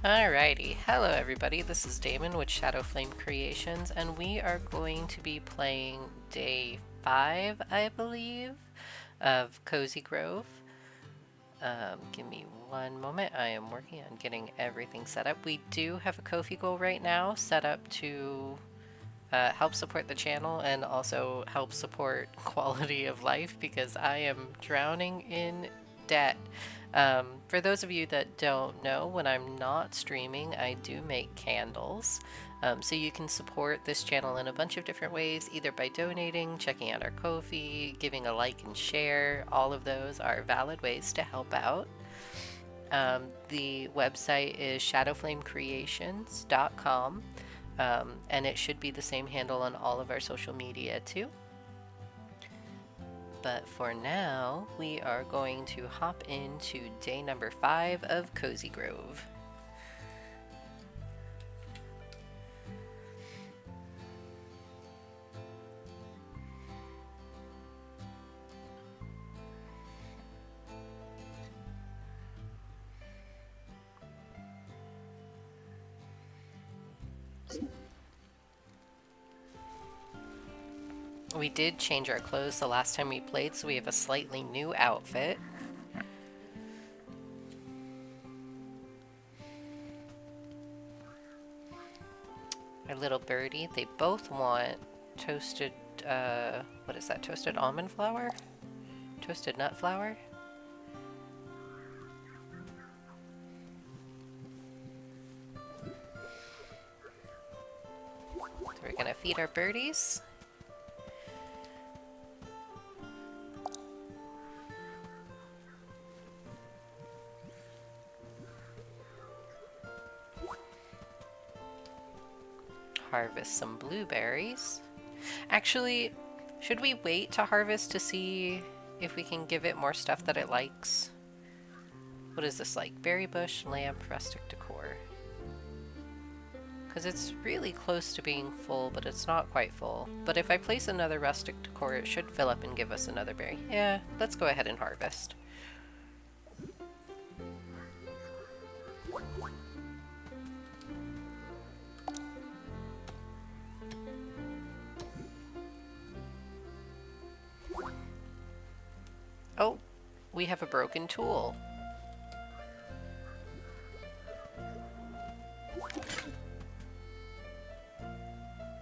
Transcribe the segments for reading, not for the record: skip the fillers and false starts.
Alrighty, hello everybody, this is Damon with Shadow Flame Creations, and we are going to be playing day 5, I believe, of Cozy Grove. Give me one moment, I am working on getting everything set up. We do have a Ko-fi goal right now set up to help support the channel and also help support quality of life because I am drowning in debt. For those of you that don't know, when I'm not streaming, I do make candles. So you can support this channel in a bunch of different ways, either by donating, checking out our Ko-fi, giving a like and share. All of those are valid ways to help out. The website is shadowflamecreations.com. And it should be the same handle on all of our social media too. But for now, we are going to hop into day number 5 of Cozy Grove. We did change our clothes the last time we played, so we have a slightly new outfit. Our little birdie, they both want toasted, what is that, toasted almond flour? Toasted nut flour? So we're gonna feed our birdies. Harvest some blueberries. Actually, should we wait to harvest to see if we can give it more stuff that it likes? What is this like? Berry bush, lamp, rustic decor. Because it's really close to being full, but it's not quite full. But if I place another rustic decor, it should fill up and give us another berry. Yeah, let's go ahead and harvest. Oh, we have a broken tool.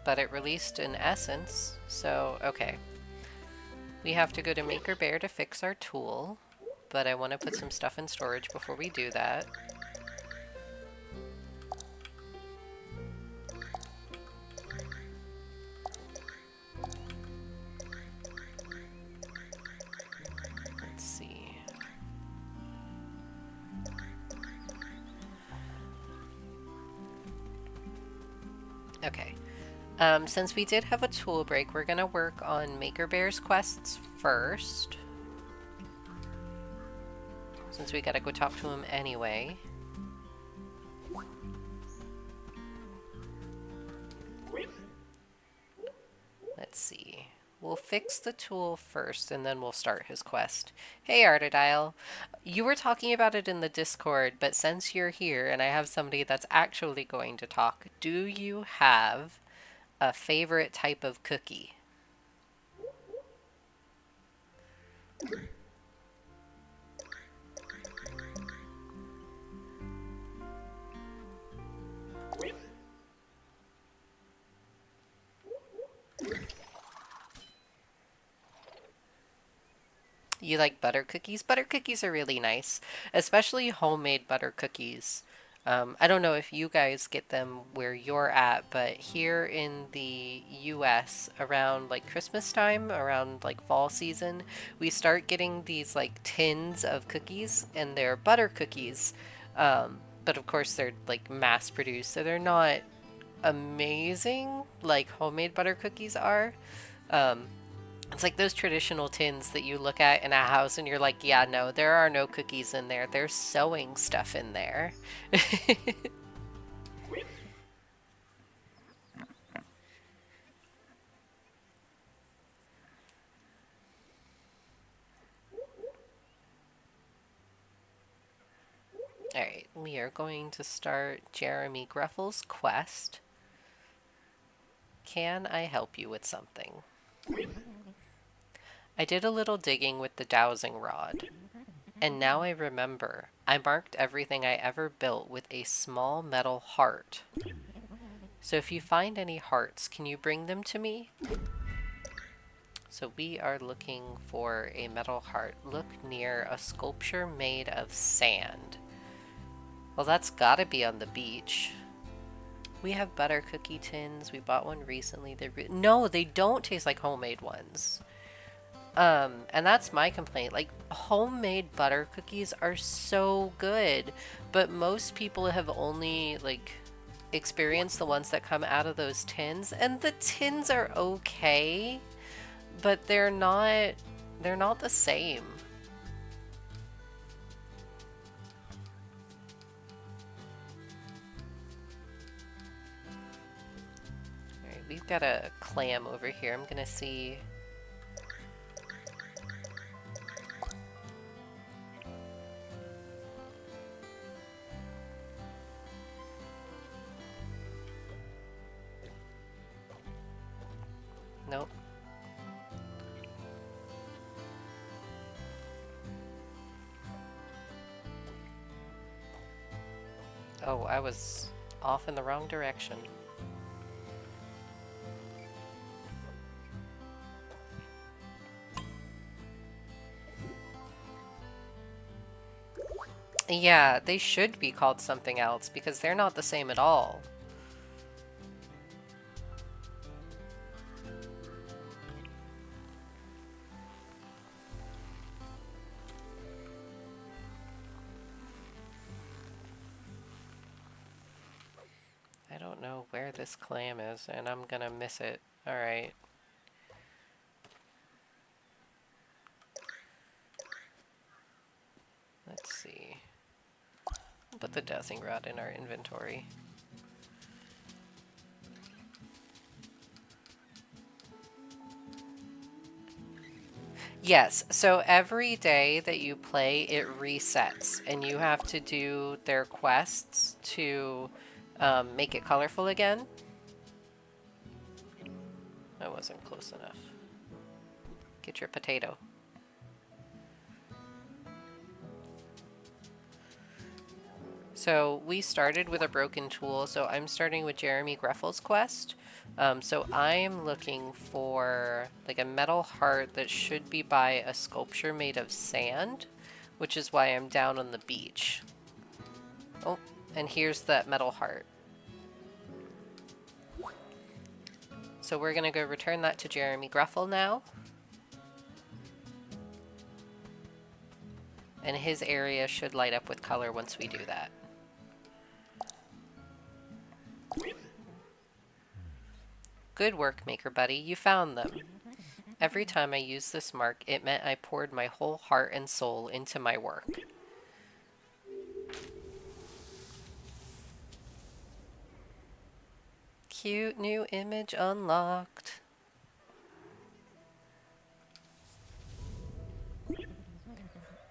But it released an essence, so okay. We have to go to Maker Bear to fix our tool, but I want to put some stuff in storage before we do that. Let's see. Okay. Since we did have a tool break, we're gonna work on Maker Bear's quests first. Since we gotta go talk to him anyway. Let's see. We'll fix the tool first and then we'll start his quest. Hey Artidile, you were talking about it in the Discord, but since you're here and I have somebody that's actually going to talk, do you have a favorite type of cookie? You like butter cookies? Butter cookies are really nice, especially homemade butter cookies. I don't know if you guys get them where you're at, but here in the US, around like Christmas time, around like fall season, we start getting these like tins of cookies, and they're butter cookies. But of course, they're like mass produced, so they're not amazing like homemade butter cookies are. Um, it's like those traditional tins that you look at in a house and you're like, yeah, no, there are no cookies in there. There's sewing stuff in there. Alright, we are going to start Jeremy Greffel's quest. Can I help you with something? I did a little digging with the dowsing rod, and now I remember I marked everything I ever built with a small metal heart. So if you find any hearts, can you bring them to me? So we are looking for a metal heart. Look near a sculpture made of sand. Well, that's gotta be on the beach. We have butter cookie tins. We bought one recently. No, they don't taste like homemade ones. And that's my complaint. Like, homemade butter cookies are so good, but most people have only, like, experienced the ones that come out of those tins, and the tins are okay, but they're not the same. Alright, we've got a clam over here. I'm gonna see. Nope. Oh, I was off in the wrong direction. Yeah, they should be called something else because they're not the same at all. I don't know where this clam is, and I'm gonna miss it. Alright. Let's see. I'll put the dowsing rod in our inventory. Yes, so every day that you play, it resets, and you have to do their quests to make it colorful again. That wasn't close enough. Get your potato. So we started with a broken tool, so I'm starting with Jeremy Greffel's quest. So I'm looking for like a metal heart that should be by a sculpture made of sand, which is why I'm down on the beach. Oh, and here's that metal heart. So we're gonna go return that to Jeremy Greffel now. And his area should light up with color once we do that. Good work, Maker Buddy. You found them. Every time I used this mark, it meant I poured my whole heart and soul into my work. Cute new image unlocked.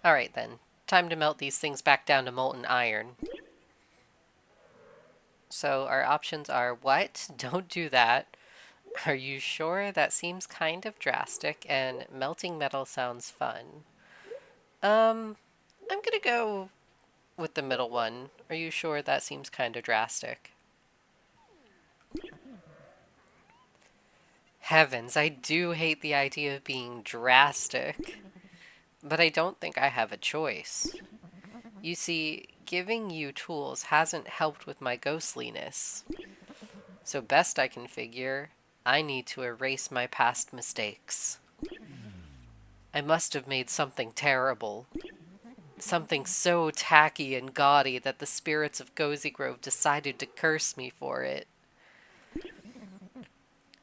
Alright then, time to melt these things back down to molten iron. So our options are what? Don't do that. Are you sure? That seems kind of drastic, and melting metal sounds fun. I'm gonna go with the middle one. Are you sure? That seems kind of drastic. Heavens, I do hate the idea of being drastic, but I don't think I have a choice. You see, giving you tools hasn't helped with my ghostliness. So best I can figure, I need to erase my past mistakes. I must have made something terrible. Something so tacky and gaudy that the spirits of Cozy Grove decided to curse me for it.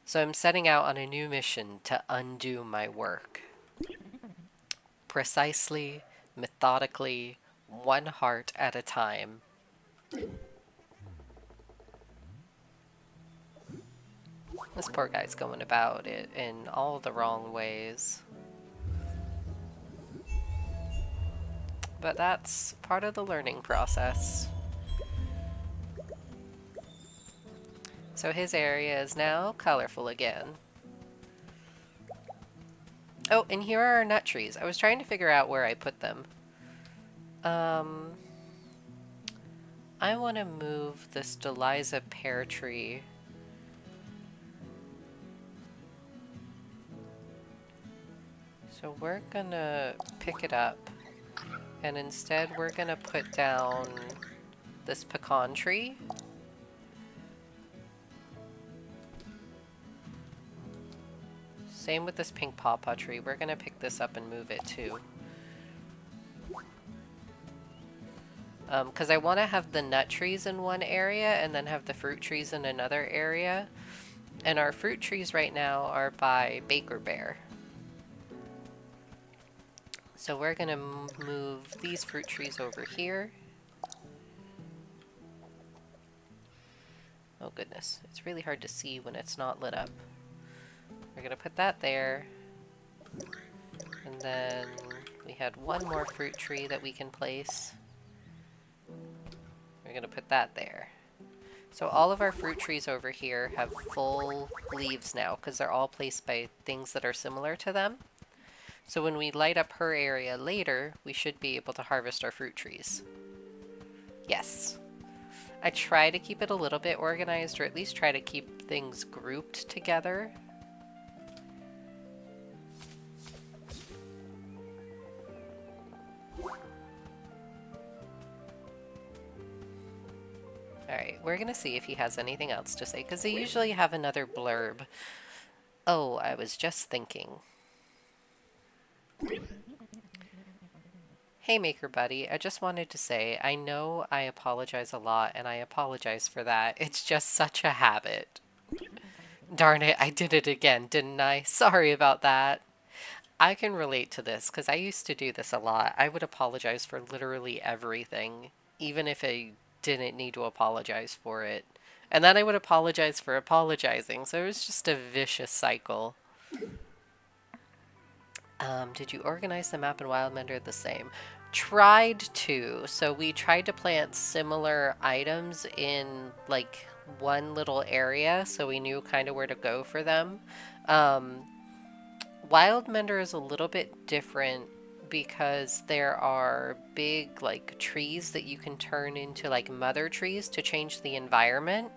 So I'm setting out on a new mission to undo my work. Precisely, methodically, one heart at a time. This poor guy's going about it in all the wrong ways. but that's part of the learning process. So his area is now colorful again. Oh, and here are our nut trees. I was trying to figure out where I put them. I want to move this Deliza pear tree. So we're gonna pick it up, and instead we're gonna put down this pecan tree. Same with this pink pawpaw tree. We're gonna pick this up and move it too. Because I want to have the nut trees in one area and then have the fruit trees in another area. And our fruit trees right now are by Baker Bear. So we're gonna move these fruit trees over here. Oh goodness, it's really hard to see when it's not lit up. We're gonna put that there. And then we had one more fruit tree that we can place. We're gonna put that there. So all of our fruit trees over here have full leaves now because they're all placed by things that are similar to them. So when we light up her area later, we should be able to harvest our fruit trees. Yes. I try to keep it a little bit organized, or at least try to keep things grouped together. Alright, we're gonna see if he has anything else to say, because they usually have another blurb. Oh, I was just thinking. Hey Maker Buddy, I just wanted to say, I know I apologize a lot, and I apologize for that. It's just such a habit. Darn it, I did it again, didn't I? Sorry about that. I can relate to this, because I used to do this a lot. I would apologize for literally everything, even if I didn't need to apologize for it. And then I would apologize for apologizing, so it was just a vicious cycle. Did you organize the map and Wildmender the same? Tried to. So we tried to plant similar items in like one little area so we knew kind of where to go for them. Wildmender is a little bit different because there are big like trees that you can turn into like mother trees to change the environment.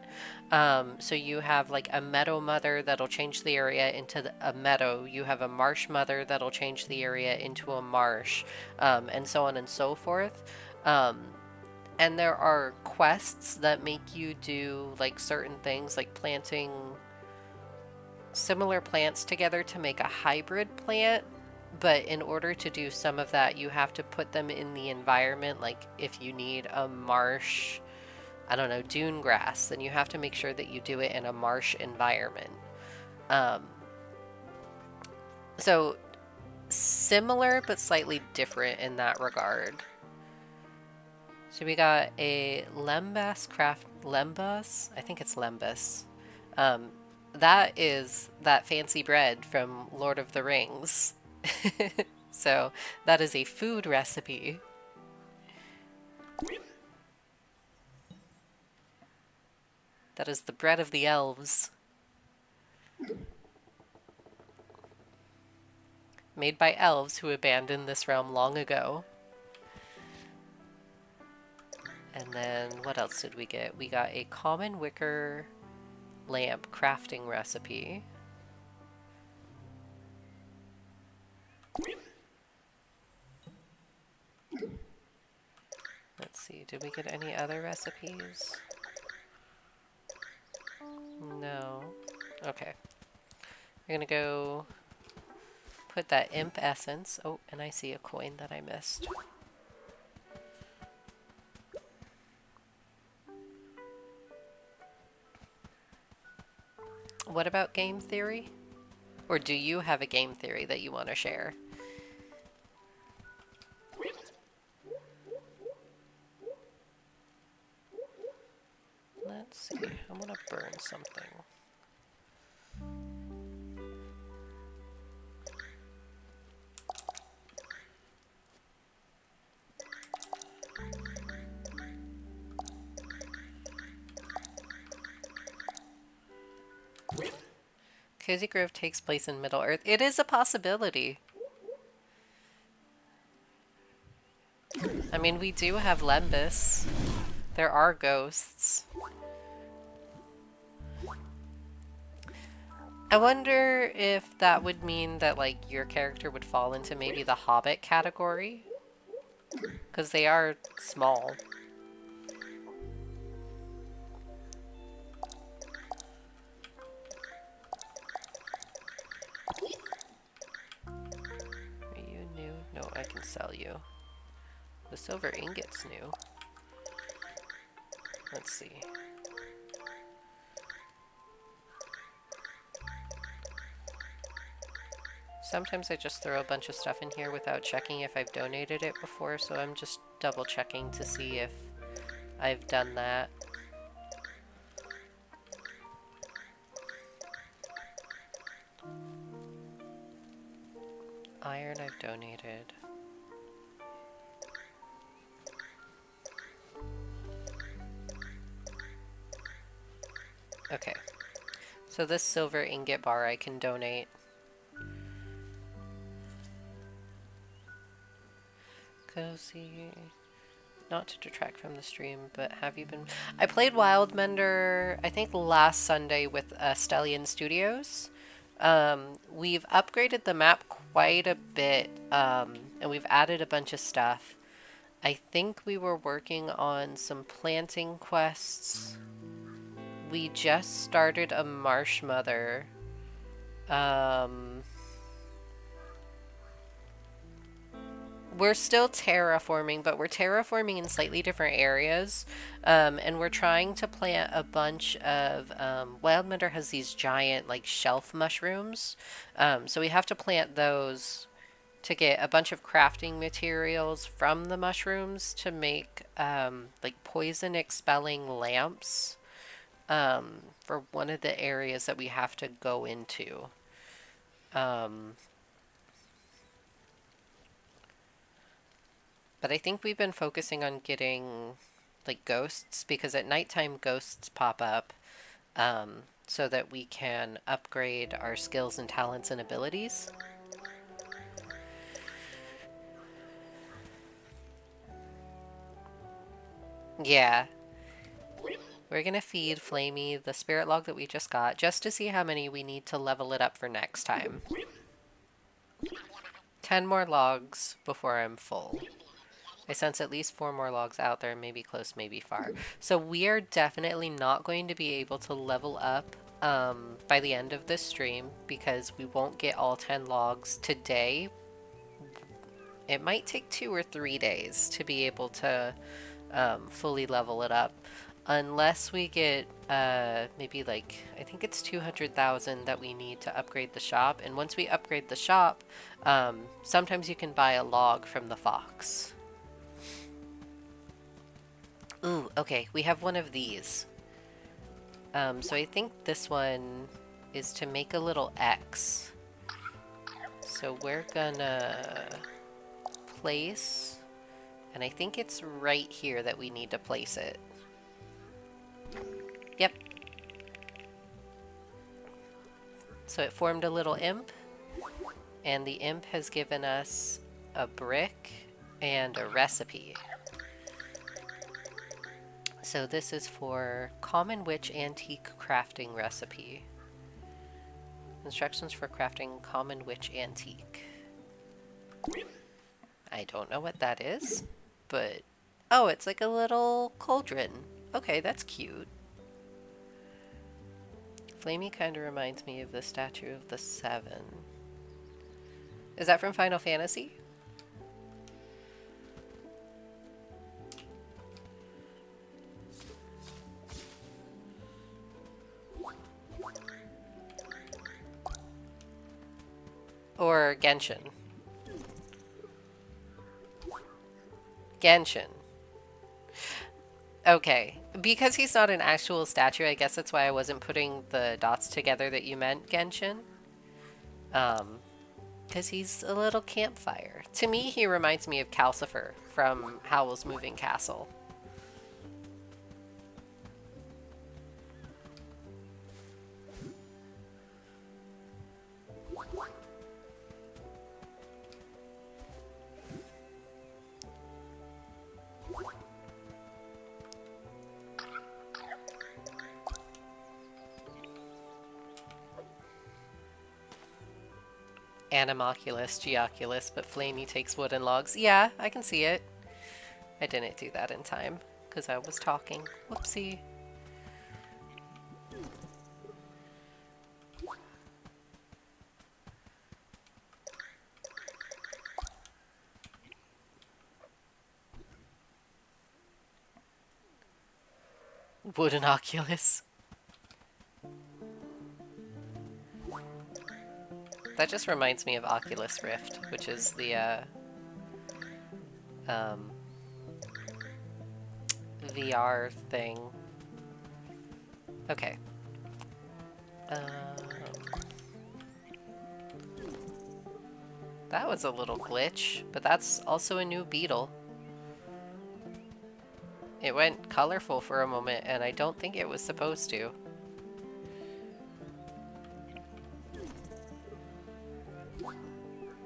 So you have like a meadow mother that'll change the area into a meadow. You have a marsh mother that'll change the area into a marsh, and so on and so forth. And there are quests that make you do like certain things, like planting similar plants together to make a hybrid plant. But in order to do some of that, you have to put them in the environment. Like if you need a marsh, I don't know, dune grass, then you have to make sure that you do it in a marsh environment. So similar, but slightly different in that regard. So we got a Lembas craft, Lembas? I think it's Lembas. That is that fancy bread from Lord of the Rings. So that is a food recipe. That is the bread of the elves. Made by elves who abandoned this realm long ago. And then what else did we get? We got a common wicker lamp crafting recipe. Let's see, did we get any other recipes? No. Okay. We're gonna go put that imp essence. Oh, and I see a coin that I missed. What about game theory? Or do you have a game theory that you want to share? Let's see. I'm gonna burn something. Cozy Grove takes place in Middle Earth. It is a possibility. I mean, we do have Lembus. There are ghosts. I wonder if that would mean that, like, your character would fall into maybe the Hobbit category? Because they are small. Are you new? No, I can sell you. The silver ingot's new. Let's see. Sometimes I just throw a bunch of stuff in here without checking if I've donated it before, so I'm just double checking to see if I've done that. Iron I've donated. Okay. So this silver ingot bar I can donate. Cozy. Not to detract from the stream, but have you been... I played Wildmender, I think last Sunday with Stellian Studios. We've upgraded the map quite a bit, and we've added a bunch of stuff. I think we were working on some planting quests. We just started a Marsh Mother. We're still terraforming, but we're terraforming in slightly different areas. And we're trying to plant a bunch of... Wildmender has these giant, like, shelf mushrooms. So we have to plant those to get a bunch of crafting materials from the mushrooms to make, like, poison-expelling lamps for one of the areas that we have to go into. But I think we've been focusing on getting, like, ghosts, because at nighttime ghosts pop up, so that we can upgrade our skills and talents and abilities. Yeah. We're gonna feed Flamey the spirit log that we just got, just to see how many we need to level it up for next time. 10 more logs before I'm full. I sense at least 4 more logs out there, maybe close, maybe far. So we are definitely not going to be able to level up by the end of this stream, because we won't get all 10 logs today. It might take 2 or 3 days to be able to fully level it up. Unless we get maybe, like, I think it's 200,000 that we need to upgrade the shop. And once we upgrade the shop, sometimes you can buy a log from the fox. Ooh, okay, we have one of these. So I think this one is to make a little X. So we're gonna place, and I think it's right here that we need to place it. Yep. So it formed a little imp, and the imp has given us a brick and a recipe. So this is for Common Witch Antique Crafting Recipe. Instructions for crafting Common Witch Antique. I don't know what that is, but... Oh, it's like a little cauldron. Okay, that's cute. Flamey kind of reminds me of the Statue of the Seven. Is that from Final Fantasy? Or Genshin? Genshin. Okay. Because he's not an actual statue, I guess that's why I wasn't putting the dots together that you meant Genshin. Because he's a little campfire. To me, he reminds me of Calcifer from Howl's Moving Castle. Animoculus, Geoculus, but Flamey takes wood and logs. Yeah, I can see it. I didn't do that in time, because I was talking. Whoopsie. Wooden Oculus. That just reminds me of Oculus Rift, which is the um, VR thing. Okay. That was a little glitch, but that's also a new beetle. It went colorful for a moment, and I don't think it was supposed to.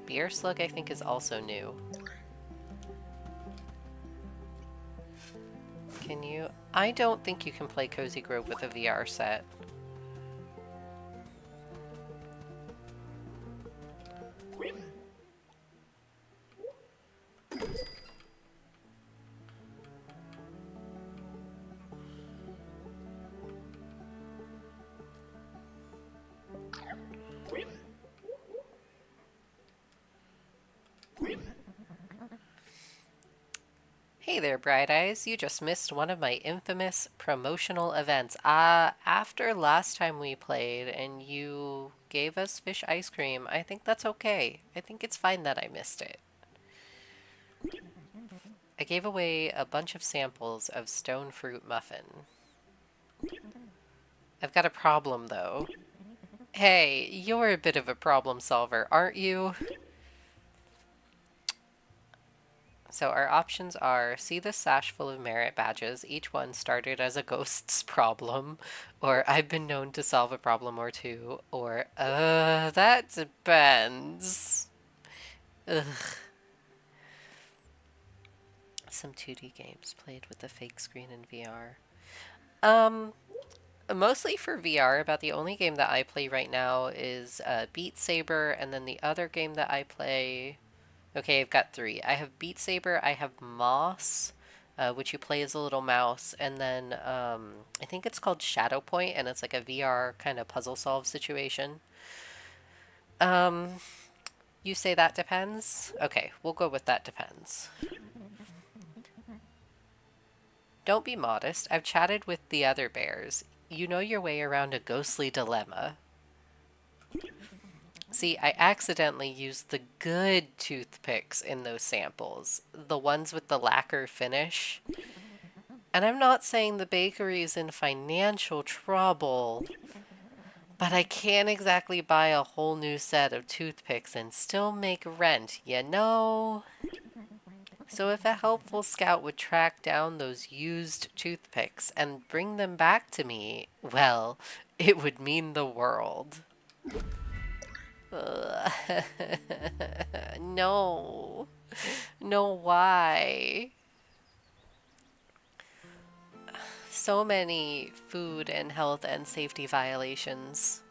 Beer Slug, I think, is also new. Can you? I don't think you can play Cozy Grove with a VR set. Hey there, Bright Eyes. You just missed one of my infamous promotional events. After last time we played and you gave us fish ice cream, I think that's okay. I think it's fine that I missed it. I gave away a bunch of samples of stone fruit muffin. I've got a problem, though. Hey, you're a bit of a problem solver, aren't you? So our options are, see this sash full of merit badges. Each one started as a ghost's problem, or I've been known to solve a problem or two, or, that depends. Ugh. Some 2D games played with the fake screen in VR. Mostly for VR, about the only game that I play right now is Beat Saber, and then the other game that I play... Okay, I've got three. I have Beat Saber, I have Moss, which you play as a little mouse, and then I think it's called Shadow Point, and it's like a VR kind of puzzle solve situation. You say that depends? Okay, we'll go with that depends. Don't be modest. I've chatted with the other bears. You know your way around a ghostly dilemma. See, I accidentally used the good toothpicks in those samples, the ones with the lacquer finish. And I'm not saying the bakery is in financial trouble, but I can't exactly buy a whole new set of toothpicks and still make rent, you know? So if a helpful scout would track down those used toothpicks and bring them back to me, well, it would mean the world. No. No, why? So many food and health and safety violations.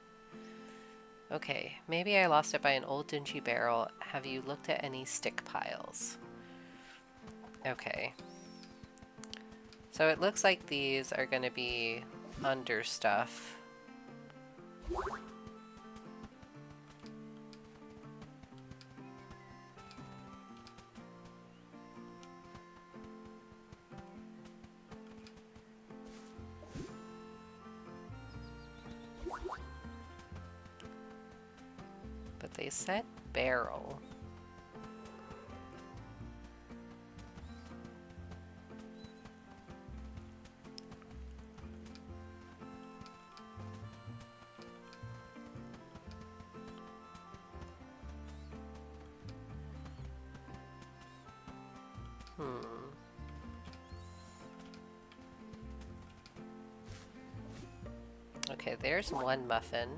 Okay, maybe I lost it by an old dingy barrel. Have you looked at any stick piles? Okay. So it looks like these are going to be under stuff. But they said barrel. Okay, there's one muffin.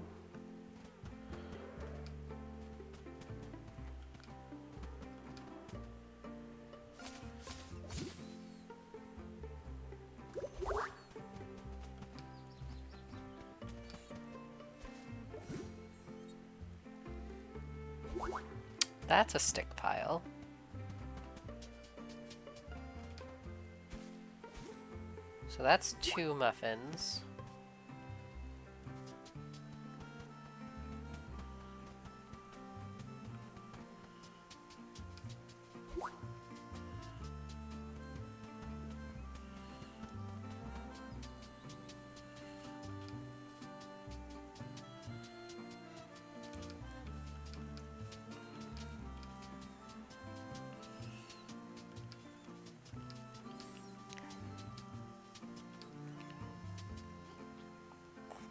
That's a stick pile. So that's 2 muffins.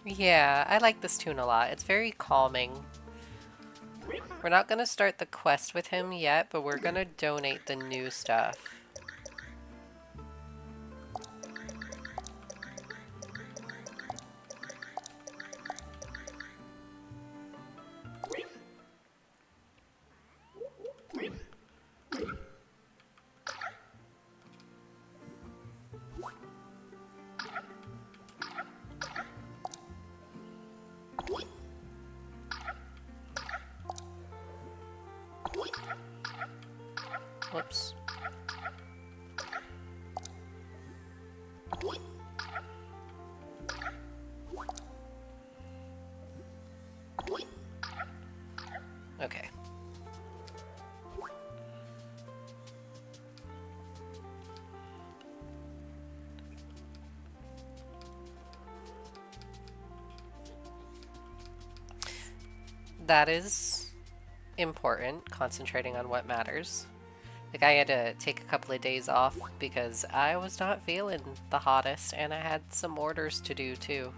Yeah, I like this tune a lot. It's very calming. We're not going to start the quest with him yet, but we're going to donate the new stuff. Whoops. Okay. That is important, concentrating on what matters. Like, I had to take a couple of days off because I was not feeling the hottest, and I had some orders to do too.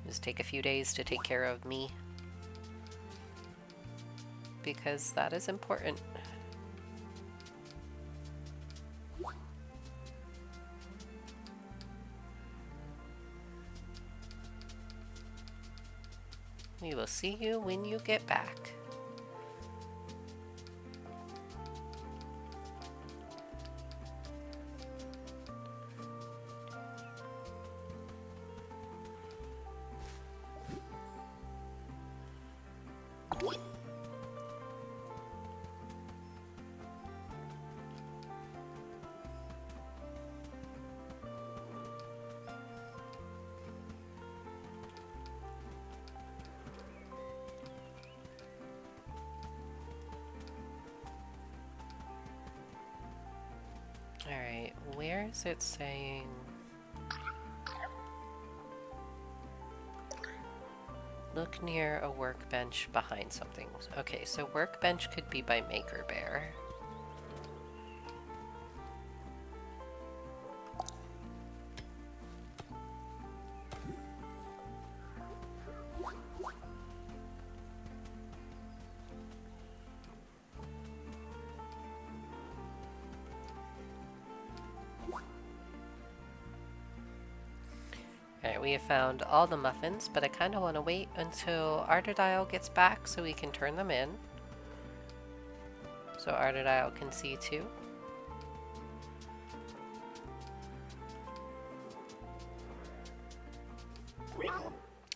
Just take a few days to take care of me, because that is important. We will see you when you get back. Alright, where is it saying... Look near a workbench behind something. Okay, so workbench could be by Maker Bear. Alright, we have found all the muffins, but I kind of want to wait until Artodile gets back so we can turn them in. So Artodile can see too.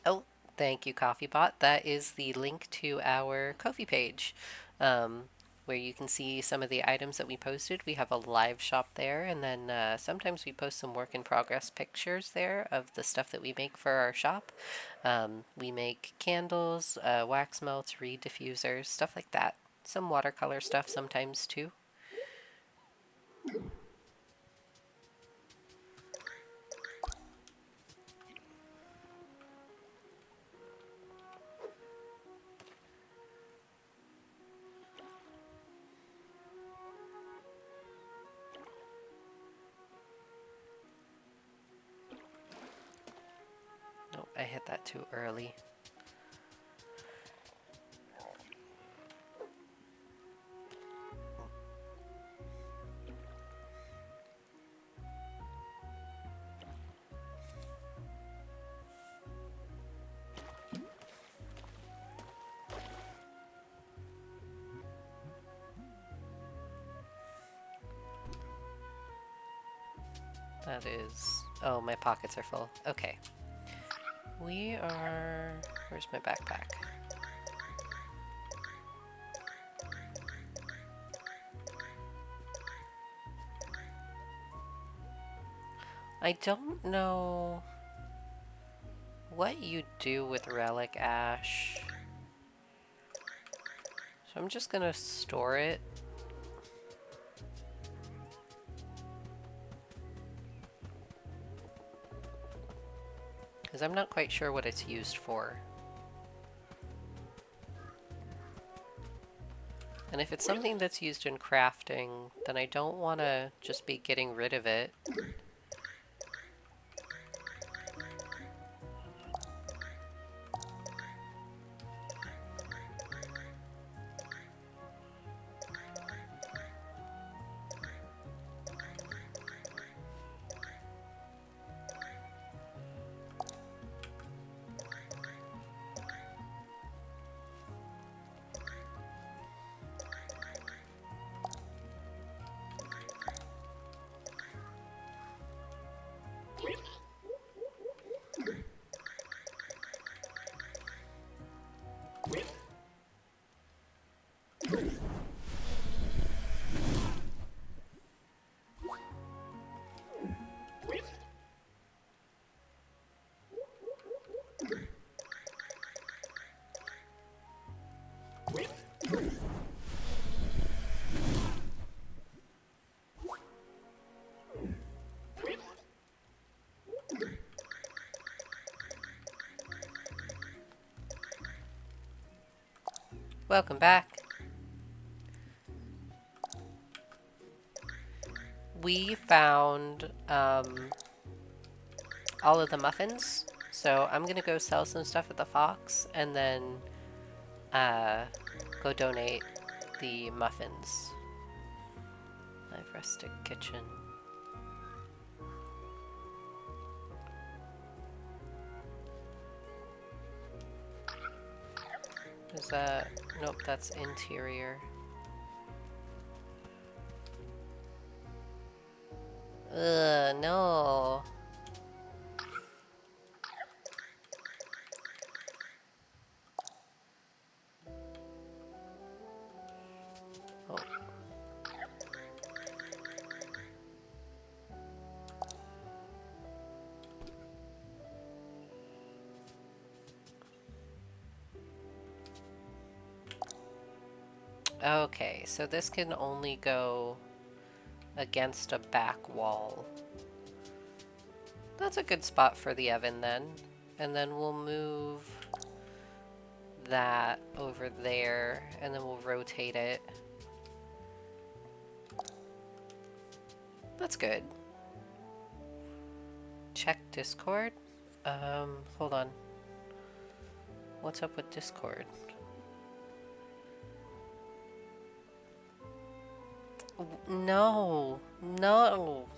Oh, thank you, CoffeeBot. That is the link to our Ko-fi page, where you can see some of the items that we posted. We have a live shop there, and then sometimes we post some work in progress pictures there of the stuff that we make for our shop. We make candles, wax melts, reed diffusers, stuff like that. Some watercolor stuff sometimes too. Oh, I hit that too early. That is... Oh, my pockets are full. Okay. We are... Where's my backpack? I don't know what you do with relic ash. So I'm just gonna store it. Because I'm not quite sure what it's used for. And if it's something that's used in crafting, then I don't want to just be getting rid of it. Welcome back. We found all of the muffins, so I'm gonna go sell some stuff at the Fox and then go donate the muffins. Live rustic kitchen. Is that... Nope, that's interior. Ugh, no. Oh. Okay, so this can only go against a back wall. That's a good spot for the oven then. And then we'll move that over there, and then we'll rotate it. That's good. Check Discord. Hold on. What's up with Discord? No, no.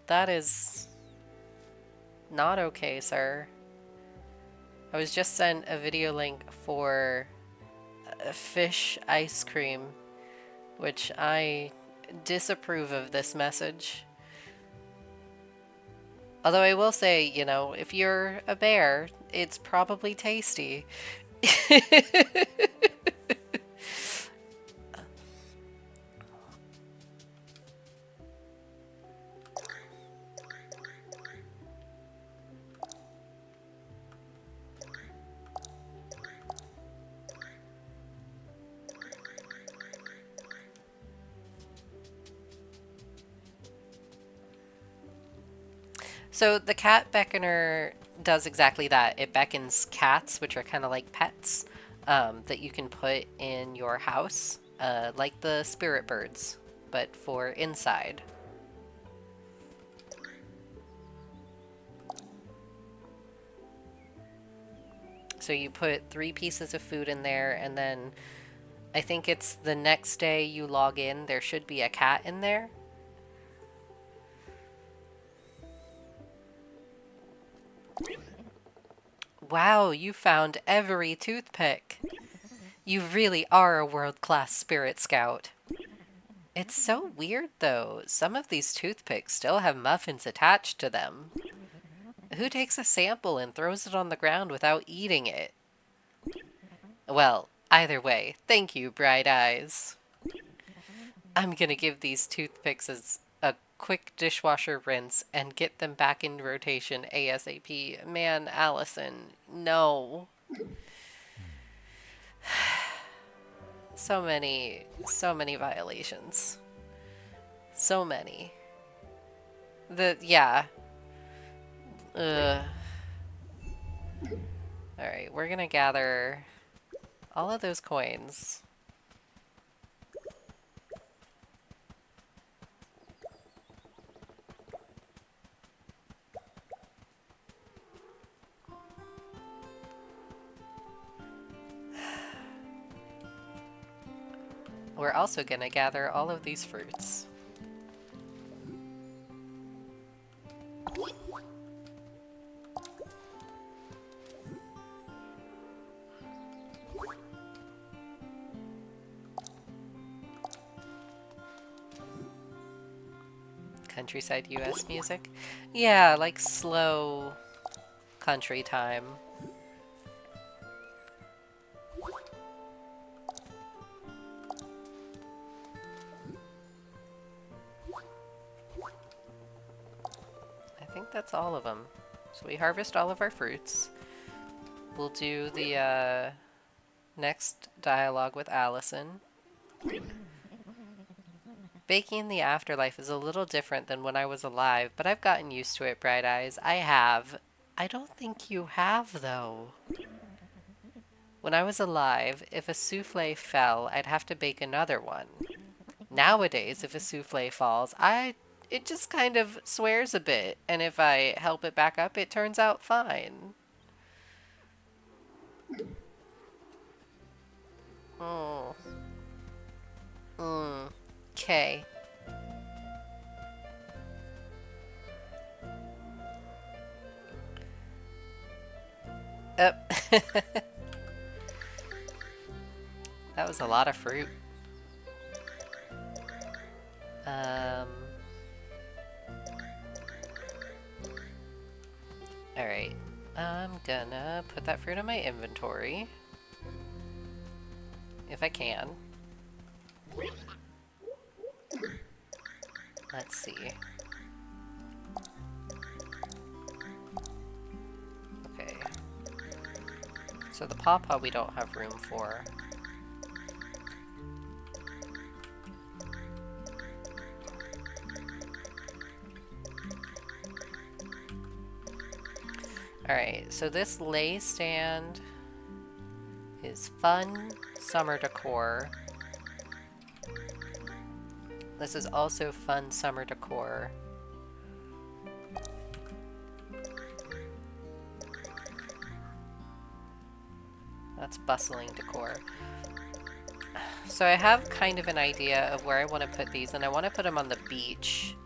That is not okay, sir. I was just sent a video link for fish ice cream, which I disapprove of this message. Although I will say, you know, if you're a bear, it's probably tasty. So the cat beckoner does exactly that. It beckons cats, which are kind of like pets, that you can put in your house, like the spirit birds, but for inside. So you put 3 pieces of food in there, and then I think it's the next day you log in, there should be a cat in there. Wow, you found every toothpick. You really are a world-class spirit scout. It's so weird, though. Some of these toothpicks still have muffins attached to them. Who takes a sample and throws it on the ground without eating it? Well, either way, thank you, Bright Eyes. I'm gonna give these toothpicks as a quick dishwasher rinse and get them back in rotation ASAP. Man, Allison, no. So many violations. So many. Yeah. Ugh. Alright, we're gonna gather all of those coins. We're also gonna gather all of these fruits. Countryside US music? Yeah, like slow country time. I think that's all of them. So we harvest all of our fruits. We'll do the next dialogue with Allison. Baking in the afterlife is a little different than when I was alive, but I've gotten used to it, Bright Eyes. I have. I don't think you have, though. When I was alive, if a souffle fell, I'd have to bake another one. Nowadays, if a souffle falls, it just kind of swears a bit, and if I help it back up, it turns out fine. Oh. Okay. That was a lot of fruit. Alright. I'm gonna put that fruit in my inventory. If I can. Let's see. Okay. So the pawpaw we don't have room for. Alright, so this lay stand is fun summer decor. This is also fun summer decor. That's bustling decor. So I have kind of an idea of where I want to put these, and I want to put them on the beach.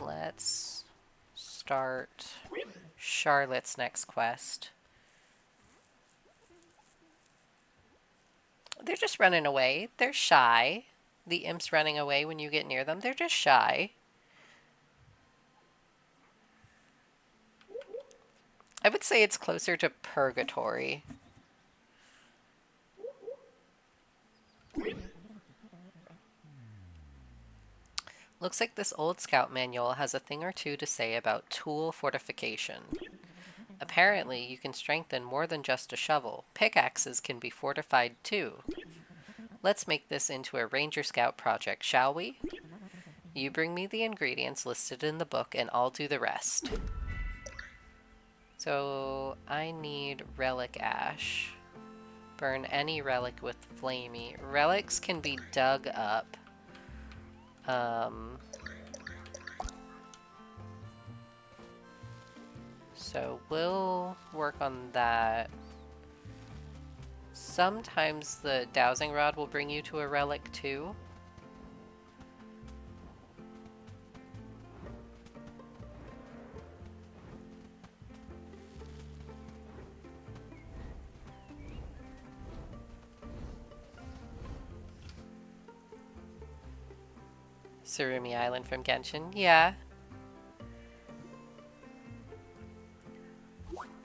Let's start Charlotte's next quest. They're just running away. They're shy. The imps running away when you get near them. They're just shy. I would say it's closer to purgatory. Looks like this old scout manual has a thing or two to say about tool fortification. Apparently, you can strengthen more than just a shovel. Pickaxes can be fortified too. Let's make this into a Ranger Scout project, shall we? You bring me the ingredients listed in the book and I'll do the rest. So, I need relic ash. Burn any relic with flamey. Relics can be dug up. So we'll work on that. Sometimes the dowsing rod will bring you to a relic too. Surumi Island from Genshin. Yeah.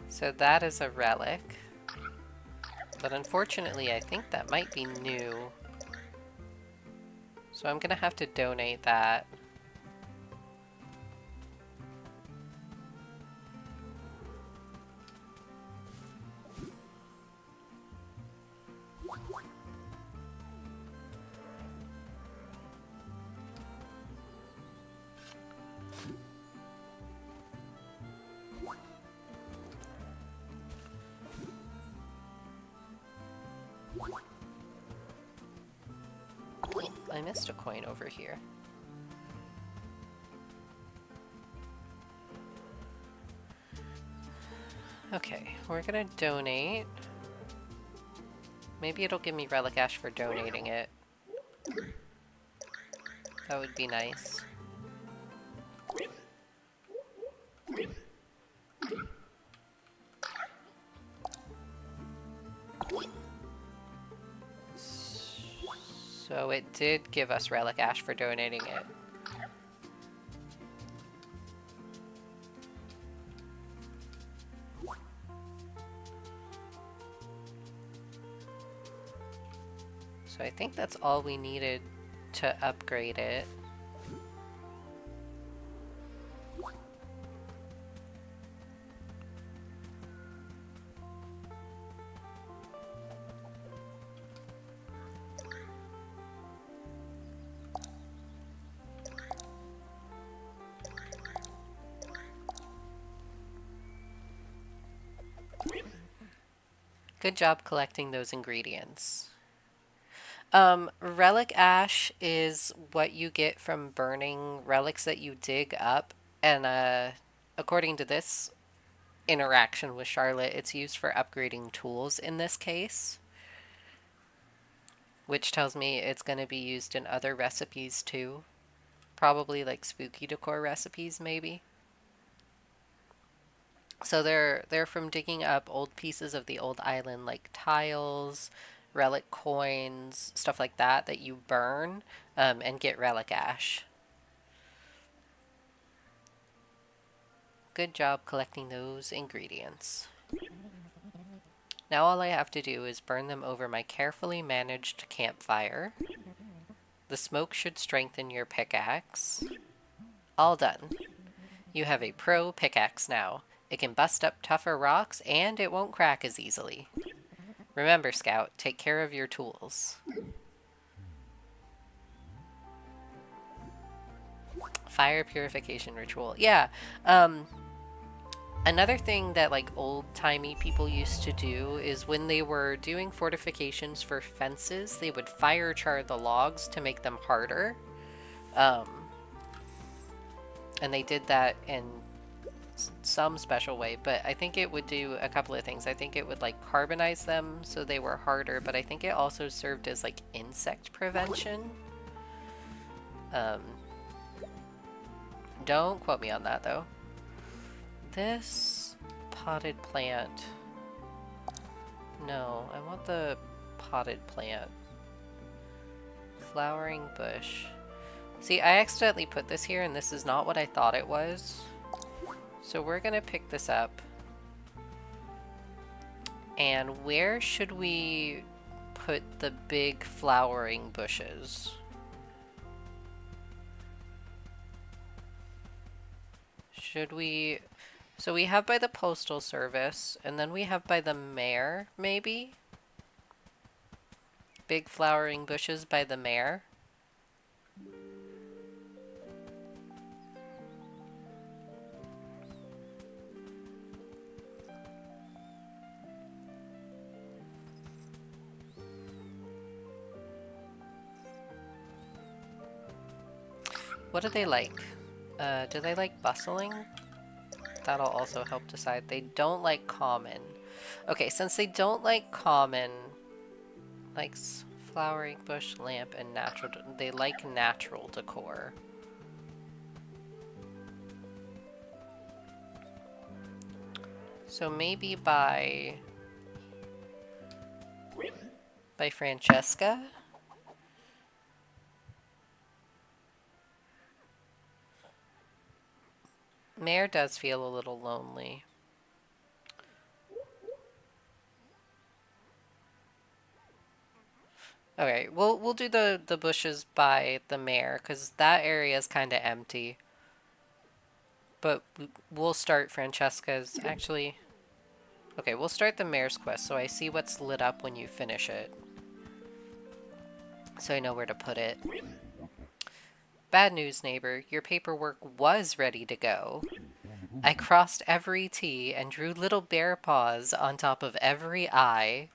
So that is a relic. But unfortunately, I think that might be new. So I'm gonna have to donate that. I missed a coin over here. Okay, we're gonna donate. Maybe it'll give me Relic Ash for donating it. That would be nice. So it did give us Relic Ash for donating it. So I think that's all we needed to upgrade it. Good job collecting those ingredients. Relic Ash is what you get from burning relics that you dig up, and according to this interaction with Charlotte, it's used for upgrading tools in this case, which tells me it's going to be used in other recipes too. Probably like spooky decor recipes, maybe. So they're from digging up old pieces of the old island, like tiles, relic coins, stuff like that that you burn and get relic ash. Good job collecting those ingredients. Now all I have to do is burn them over my carefully managed campfire. The smoke should strengthen your pickaxe. All done. You have a pro pickaxe now. It can bust up tougher rocks and it won't crack as easily. Remember, Scout, take care of your tools. Fire purification ritual. Yeah. Another thing that like old-timey people used to do is when they were doing fortifications for fences, they would fire char the logs to make them harder. And they did that in some special way, but I think it would do a couple of things. I think it would like carbonize them so they were harder, but I think it also served as like insect prevention. Don't quote me on that though. This potted plant. No, I want the potted plant. Flowering bush. See, I accidentally put this here and this is not what I thought it was. So we're gonna pick this up. And where should we put the big flowering bushes? Should we... So we have by the postal service, and then we have by the mayor, maybe? Big flowering bushes by the mayor. What do they like? Do they like bustling? That'll also help decide. They don't like common. Okay, since they don't like common, like flowering bush, lamp, and natural, they like natural decor. So maybe by Francesca? Mare does feel a little lonely. Okay, we'll do the bushes by the mare because that area is kind of empty. But we'll start Francesca's. Actually, okay, we'll start the mare's quest so I see what's lit up when you finish it. So I know where to put it. Bad news, neighbor. Your paperwork was ready to go. I crossed every T and drew little bear paws on top of every I.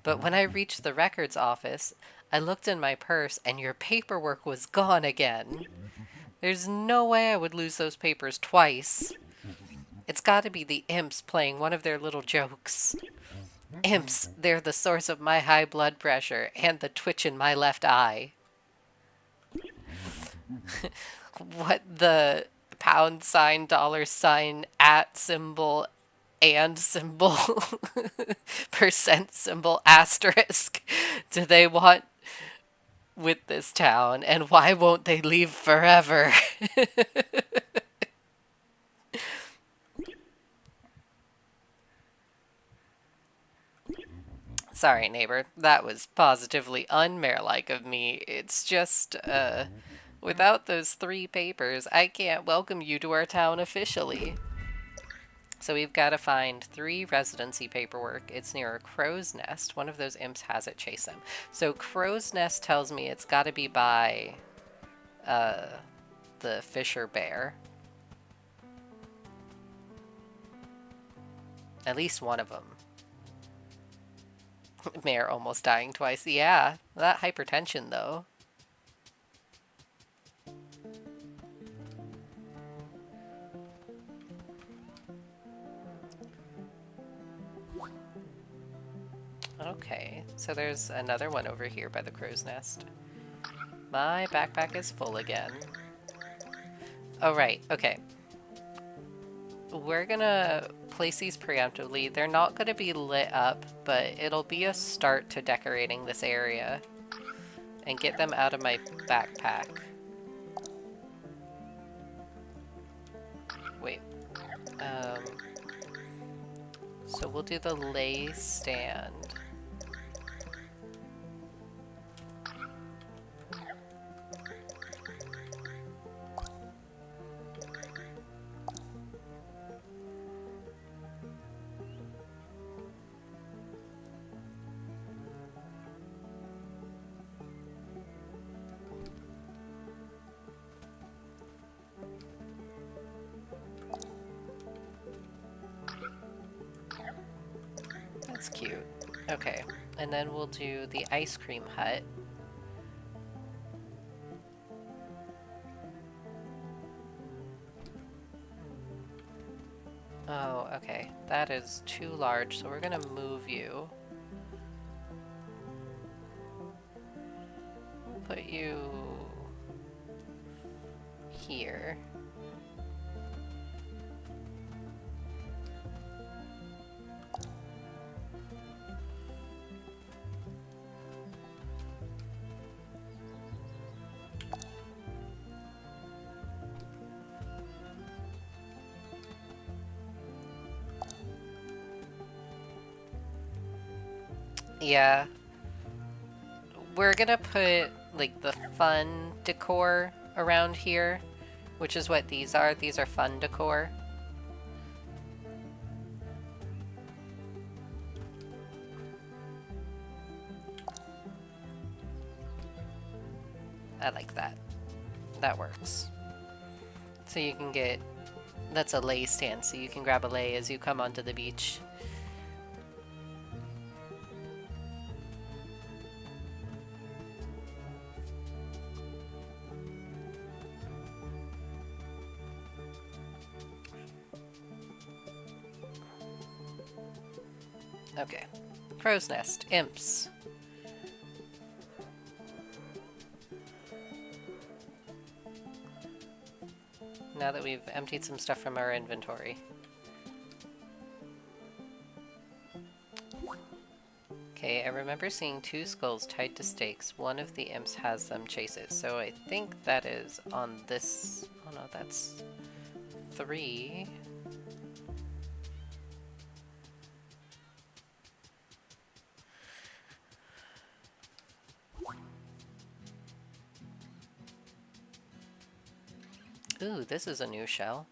But when I reached the records office, I looked in my purse and your paperwork was gone again. There's no way I would lose those papers twice. It's got to be the imps playing one of their little jokes. Imps, they're the source of my high blood pressure and the twitch in my left eye. What the pound sign, dollar sign, at symbol, and symbol, percent symbol, asterisk do they want with this town, and why won't they leave forever? Sorry, neighbor. That was positively unmare-like of me. It's just, without those 3 papers, I can't welcome you to our town officially. So we've got to find 3 residency paperwork. It's near a crow's nest. One of those imps has it chase them. So crow's nest tells me it's got to be by, the Fisher Bear. At least one of them. Mare almost dying twice. Yeah, that hypertension, though. Okay, so there's another one over here by the crow's nest. My backpack is full again. Oh, right, okay. We're gonna place these preemptively. They're not gonna be lit up, but it'll be a start to decorating this area. And get them out of my backpack. Wait. So we'll do the lay stand. That's cute. Okay, and then we'll do the ice cream hut. Oh, okay. That is too large, so we're gonna move you. Put you here. Yeah. We're gonna put, like, the fun decor around here, which is what these are. These are fun decor. I like that. That works. So you can get... That's a lay stand, so you can grab a lay as you come onto the beach. Okay. Crow's nest. Imps. Now that we've emptied some stuff from our inventory. Okay, I remember seeing 2 skulls tied to stakes. One of the imps has them chase it. So I think that is on this... Oh no, that's 3. Ooh, this is a new shell.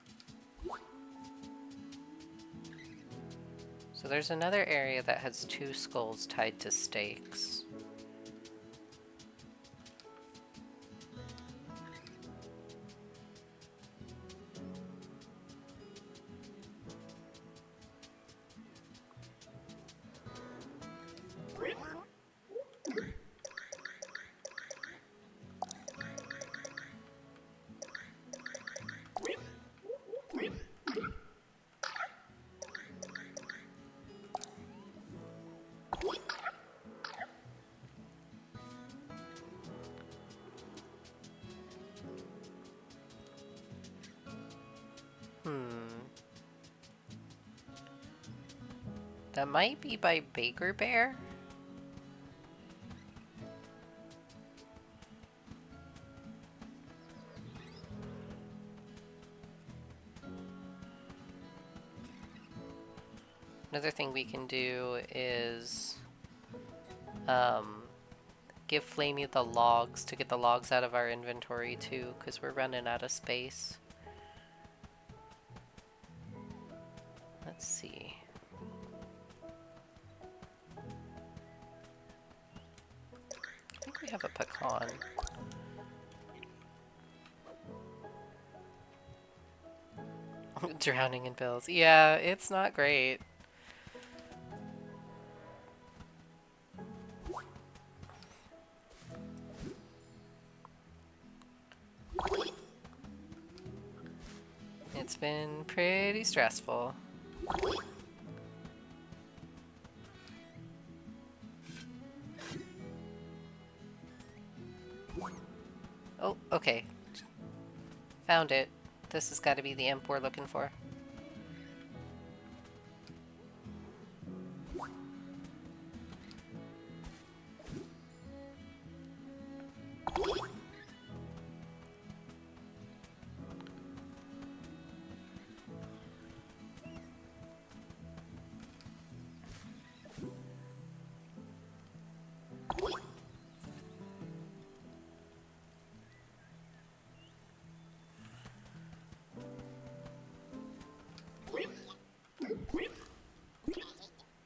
So there's another area that has 2 skulls tied to stakes. That might be by Baker Bear. Another thing we can do is give Flamey the logs to get the logs out of our inventory too, because we're running out of space. Let's see. I think we have a pecan. Drowning in bills. Yeah, it's not great. It's been pretty stressful. Oh, okay. Found it. This has got to be the imp we're looking for.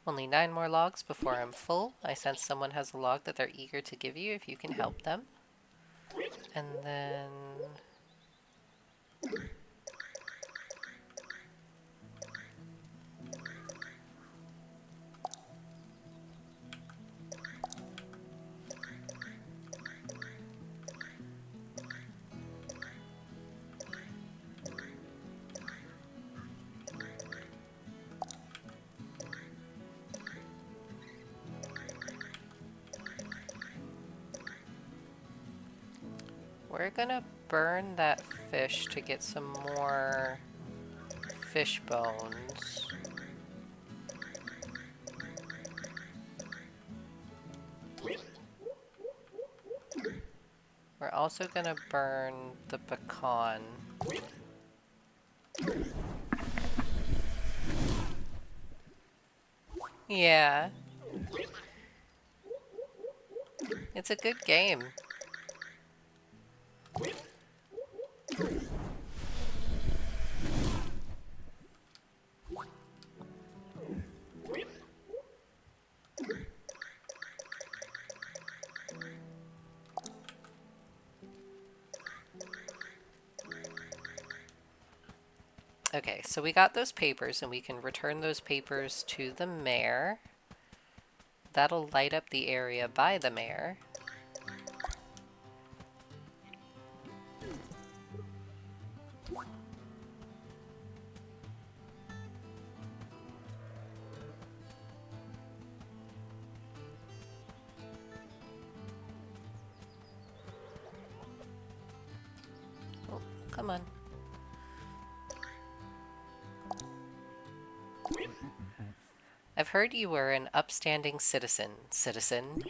Only 9 more logs before I'm full. I sense someone has a log that they're eager to give you if you can help them. And then... we're gonna burn that fish to get some more fish bones. We're also gonna burn the pecan. Yeah. It's a good game. Okay, so we got those papers and we can return those papers to the mayor. That'll light up the area by the mayor. Oh, come on. I've heard you were an upstanding citizen,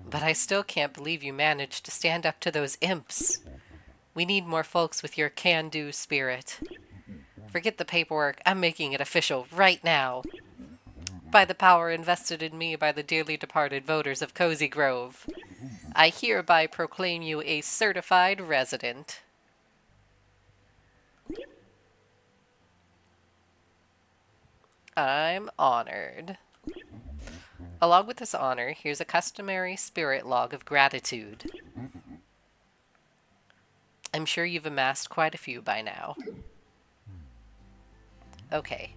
but I still can't believe you managed to stand up to those imps. We need more folks with your can-do spirit. Forget the paperwork. I'm making it official right now. By the power invested in me by the dearly departed voters of Cozy Grove, I hereby proclaim you a certified resident. I'm honored. Along with this honor, here's a customary spirit log of gratitude. I'm sure you've amassed quite a few by now. Okay.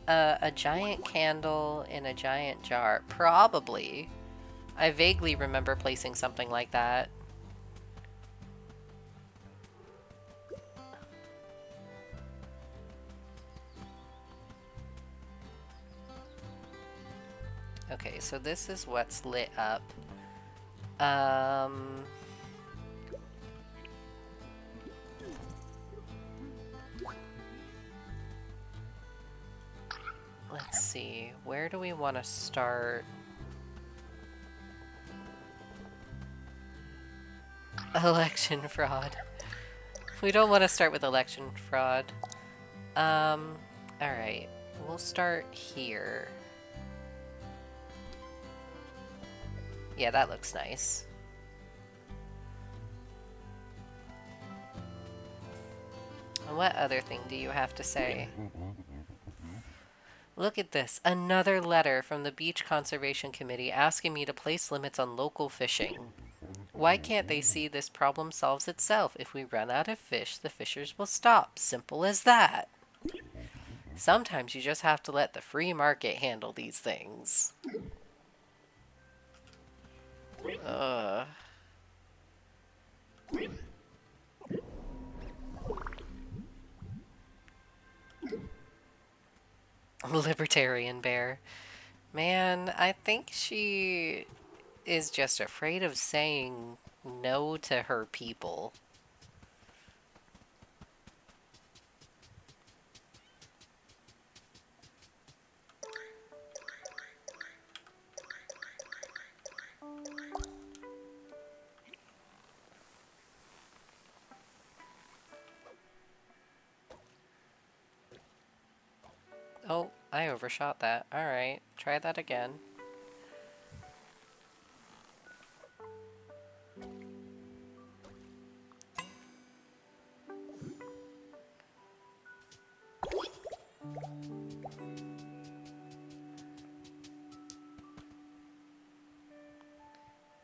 A giant candle in a giant jar. Probably. I vaguely remember placing something like that. Okay, so this is what's lit up. Let's see. Where do we want to start? Election fraud. We don't want to start with election fraud. Alright. We'll start here. Yeah, that looks nice. And what other thing do you have to say? Look at this. Another letter from the Beach Conservation Committee asking me to place limits on local fishing. Why can't they see this problem solves itself? If we run out of fish, the fishers will stop. Simple as that. Sometimes you just have to let the free market handle these things. Ugh. Libertarian bear. Man, I think she is just afraid of saying no to her people. Oh, I overshot that. Alright, try that again.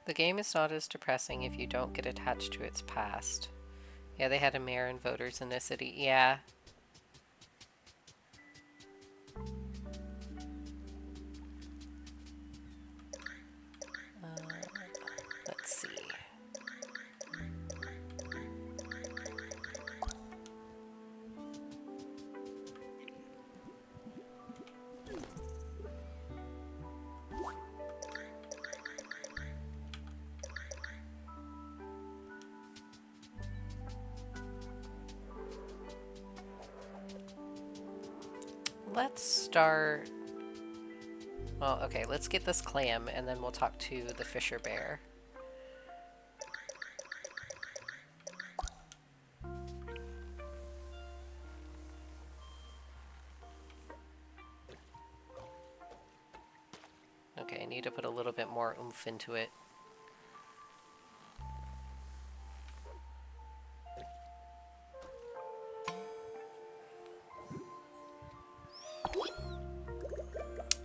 The game is not as depressing if you don't get attached to its past. Yeah, they had a mayor and voters in the city. Yeah. Let's see. Let's start... Well, okay, let's get this clam and then we'll talk to the fisher bear. Okay, I need to put a little bit more oomph into it.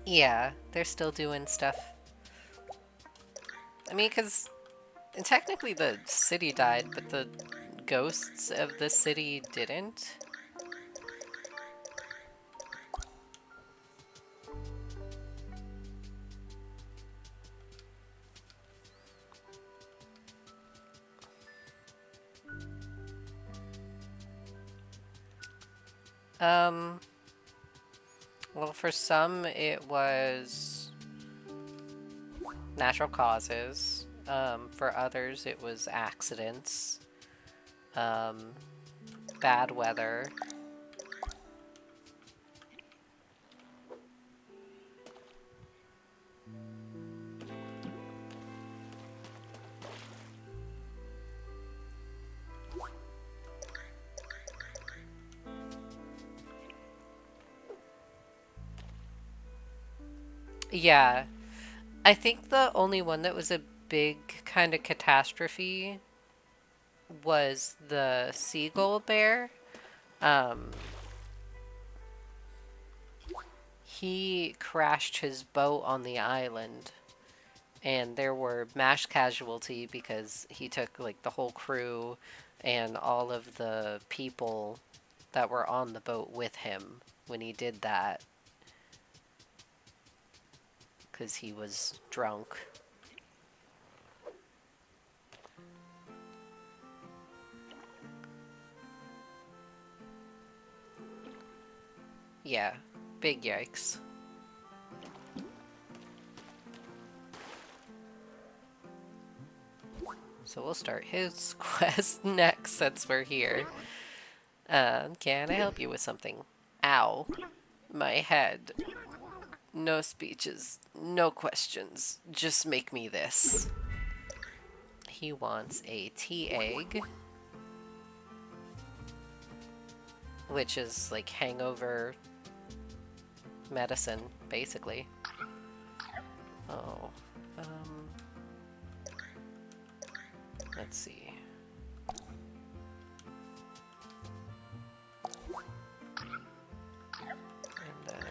Yeah, they're still doing stuff. I mean, because technically the city died, but the ghosts of the city didn't. Well, for some it was natural causes. For others it was accidents. Bad weather. Yeah, I think the only one that was a big kind of catastrophe was the Seagull bear. Um, he crashed his boat on the island, and there were mass casualty because he took like the whole crew and all of the people that were on the boat with him when he did that because he was drunk. Yeah, big yikes. So we'll start his quest next since we're here. Can I help you with something? Ow. My head. No speeches. No questions. Just make me this. He wants a tea egg, which is like hangover medicine, basically. Oh. Um. Let's see. And then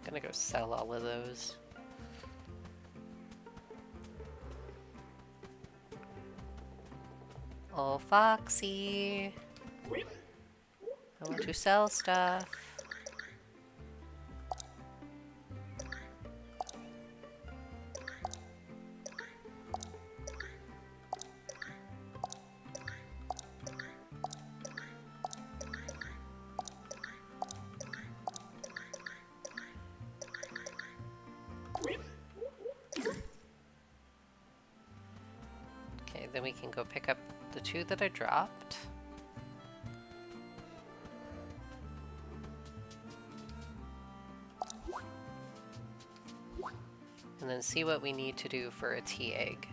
gonna go sell all of those. Oh, Foxy. I want to sell stuff. Okay, then we can go pick up the two that I dropped. And then see what we need to do for a tea egg.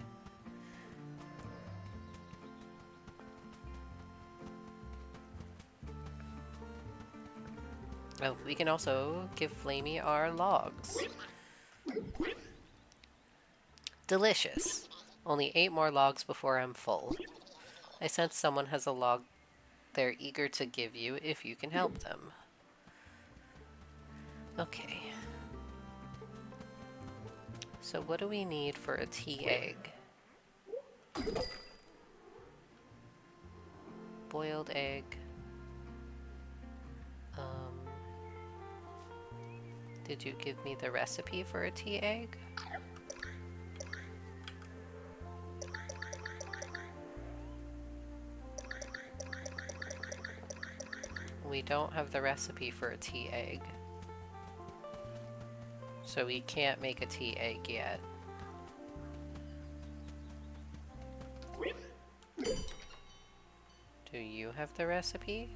Oh, we can also give Flamey our logs. Delicious. Only 8 more logs before I'm full. I sense someone has a log they're eager to give you if you can help them. Okay. So what do we need for a tea egg? Boiled egg. Did you give me the recipe for a tea egg? We don't have the recipe for a tea egg. So we can't make a tea egg yet. Do you have the recipe?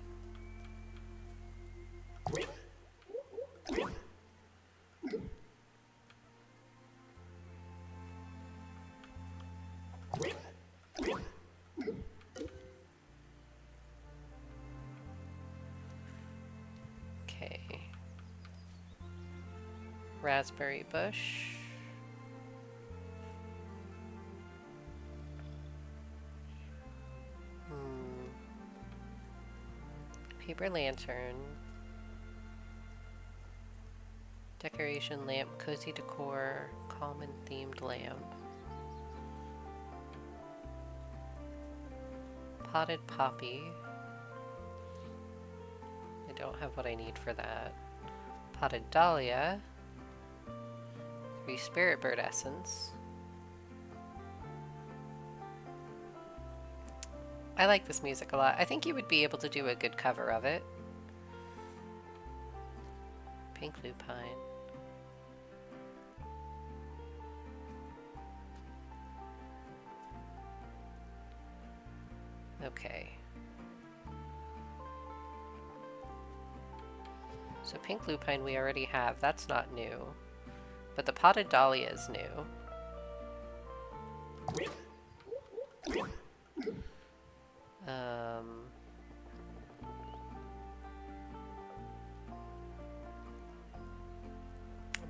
Okay. Raspberry bush. Paper lantern. Decoration lamp, cozy decor, calm and themed lamp. Potted poppy. I don't have what I need for that. Potted dahlia. 3 spirit bird essence. I like this music a lot. I think you would be able to do a good cover of it. Pink lupine. Okay. So pink lupine we already have. That's not new. But the potted dahlia is new.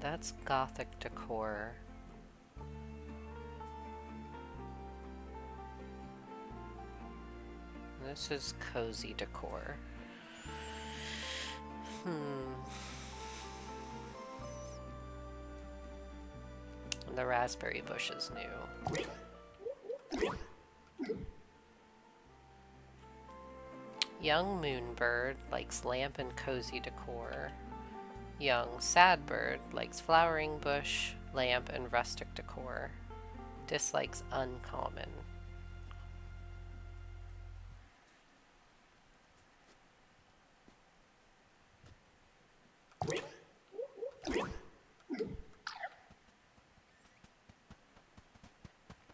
That's gothic decor. This is cozy decor. And the raspberry bush is new. Young moonbird likes lamp and cozy decor. Young sadbird likes flowering bush, lamp, and rustic decor. Dislikes uncommon.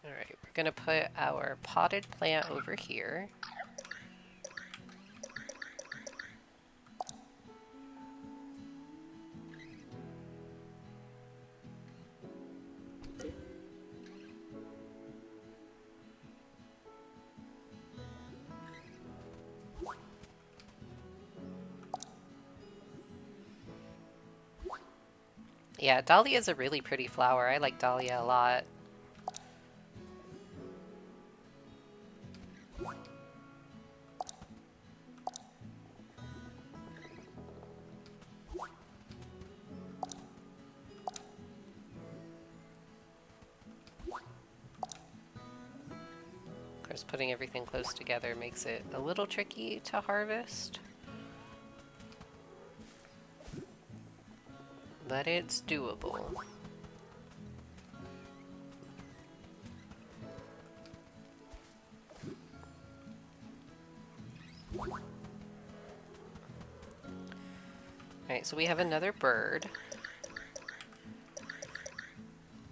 Alright, we're gonna put our potted plant over here. Yeah, dahlia is a really pretty flower. I like dahlia a lot. Of course, putting everything close together makes it a little tricky to harvest. But it's doable. Alright, so we have another bird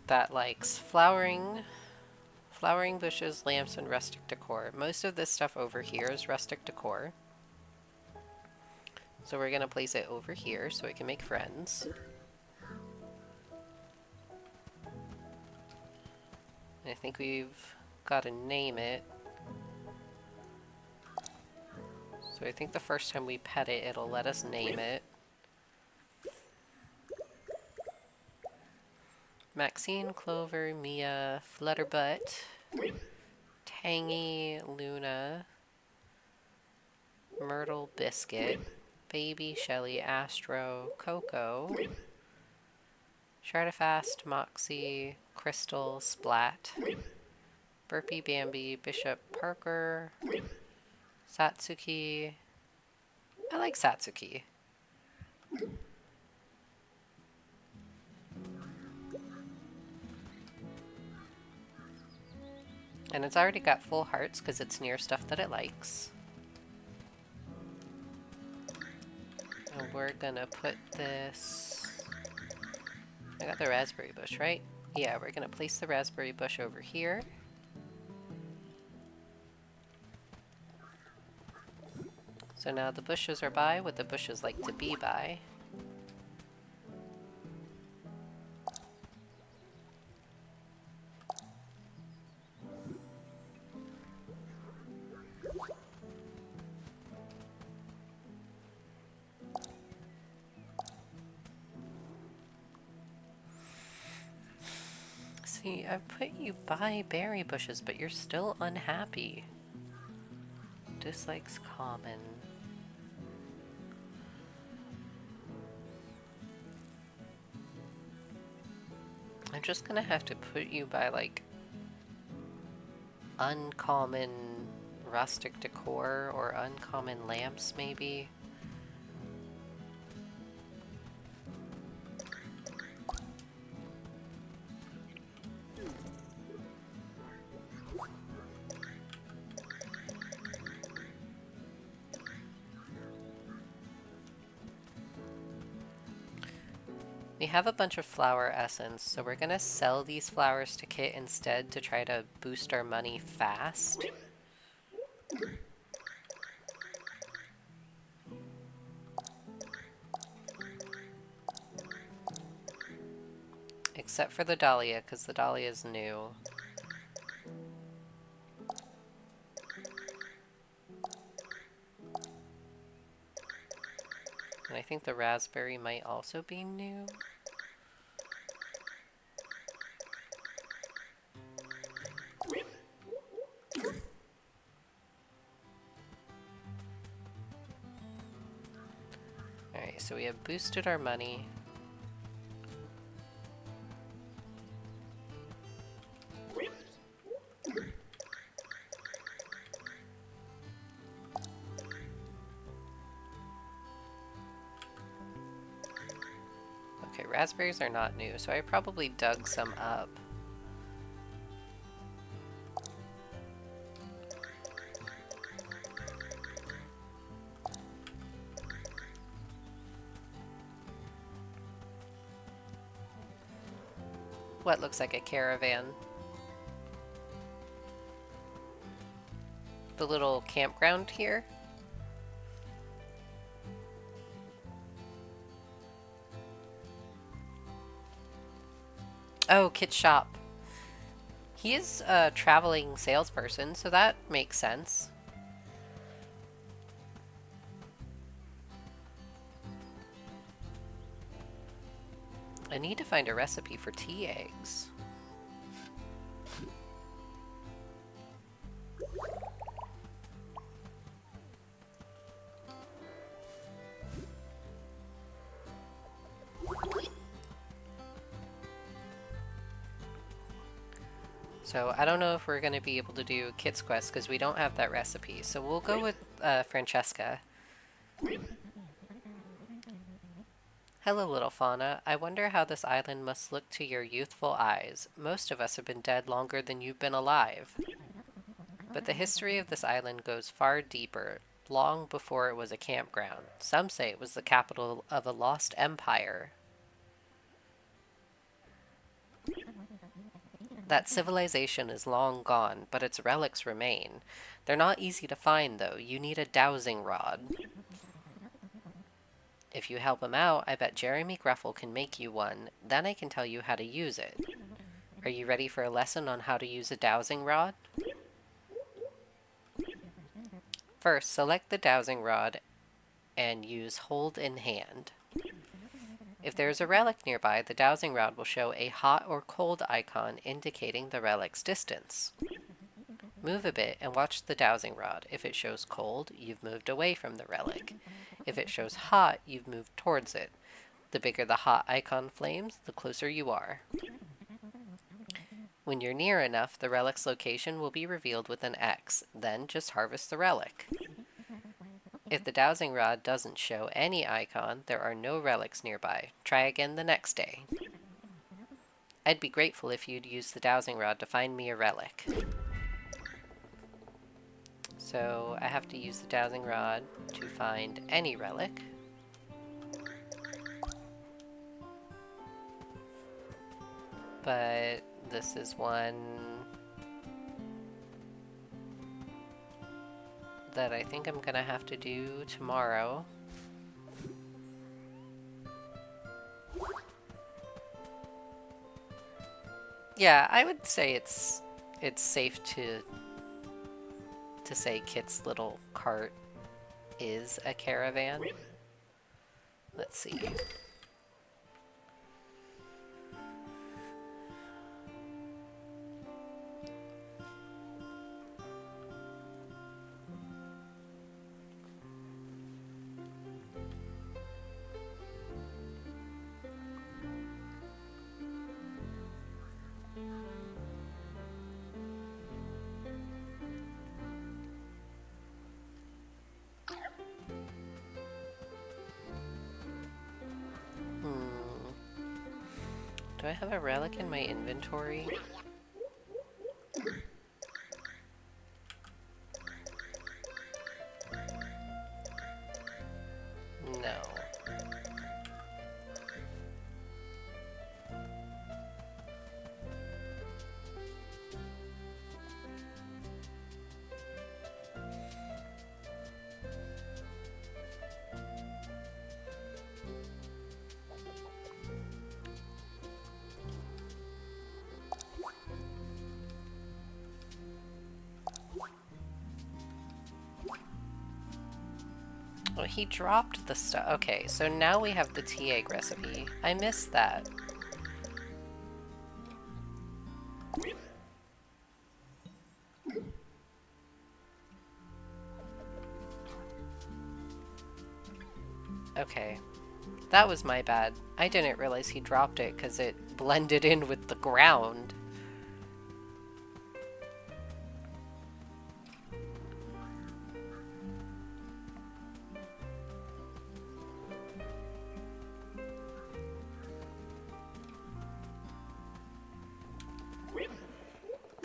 that likes flowering bushes, lamps, and rustic decor. Most of this stuff over here is rustic decor. So we're gonna place it over here so it can make friends. I think we've got to name it. So I think the first time we pet it, it'll let us name it. Maxine, Clover, Mia, Flutterbutt, Tangy, Luna, Myrtle, Biscuit, Baby, Shelly, Astro, Coco, Shardafast, Moxie, Crystal, Splat, Burpee, Bambi, Bishop, Parker, Satsuki. I like Satsuki. And it's already got full hearts because it's near stuff that it likes. And we're gonna put this... I got the raspberry bush, right? Yeah, we're gonna place the raspberry bush over here. So now the bushes are by what the bushes like to be by. See, I've put you by berry bushes, but you're still unhappy. Dislikes common. I'm just gonna have to put you by, like, uncommon rustic decor or uncommon lamps, maybe. We have a bunch of flower essence, so we're gonna sell these flowers to Kit instead to try to boost our money fast. Except for the dahlia, because the dahlia is new. And I think the raspberry might also be new. Alright, so we have boosted our money. Okay, raspberries are not new, so I probably dug some up. What looks like a caravan? The little campground here? Oh, Kit's shop. He is a traveling salesperson, so that makes sense. I need to find a recipe for tea eggs. So I don't know if we're going to be able to do Kit's Quest because we don't have that recipe. So we'll go with Francesca. Hello, little fauna. I wonder how this island must look to your youthful eyes. Most of us have been dead longer than you've been alive. But the history of this island goes far deeper, long before it was a campground. Some say it was the capital of a lost empire. That civilization is long gone, but its relics remain. They're not easy to find, though. You need a dowsing rod. If you help him out, I bet Jeremy Gruffle can make you one. Then I can tell you how to use it. Are you ready for a lesson on how to use a dowsing rod? First, select the dowsing rod and use hold in hand. If there is a relic nearby, the dowsing rod will show a hot or cold icon indicating the relic's distance. Move a bit and watch the dowsing rod. If it shows cold, you've moved away from the relic. If it shows hot, you've moved towards it. The bigger the hot icon flames, the closer you are. When you're near enough, the relic's location will be revealed with an X. Then just harvest the relic. If the dowsing rod doesn't show any icon, there are no relics nearby. Try again the next day. I'd be grateful if you'd use the dowsing rod to find me a relic. So I have to use the dowsing rod to find any relic. But this is one that I think I'm gonna have to do tomorrow. Yeah, I would say it's safe to say Kit's little cart is a caravan. Let's see. Do I have a relic in my inventory? No. Well, he dropped the stuff. Okay, so now we have the tea egg recipe. I missed that. Okay, that was my bad. I didn't realize he dropped it because it blended in with the ground.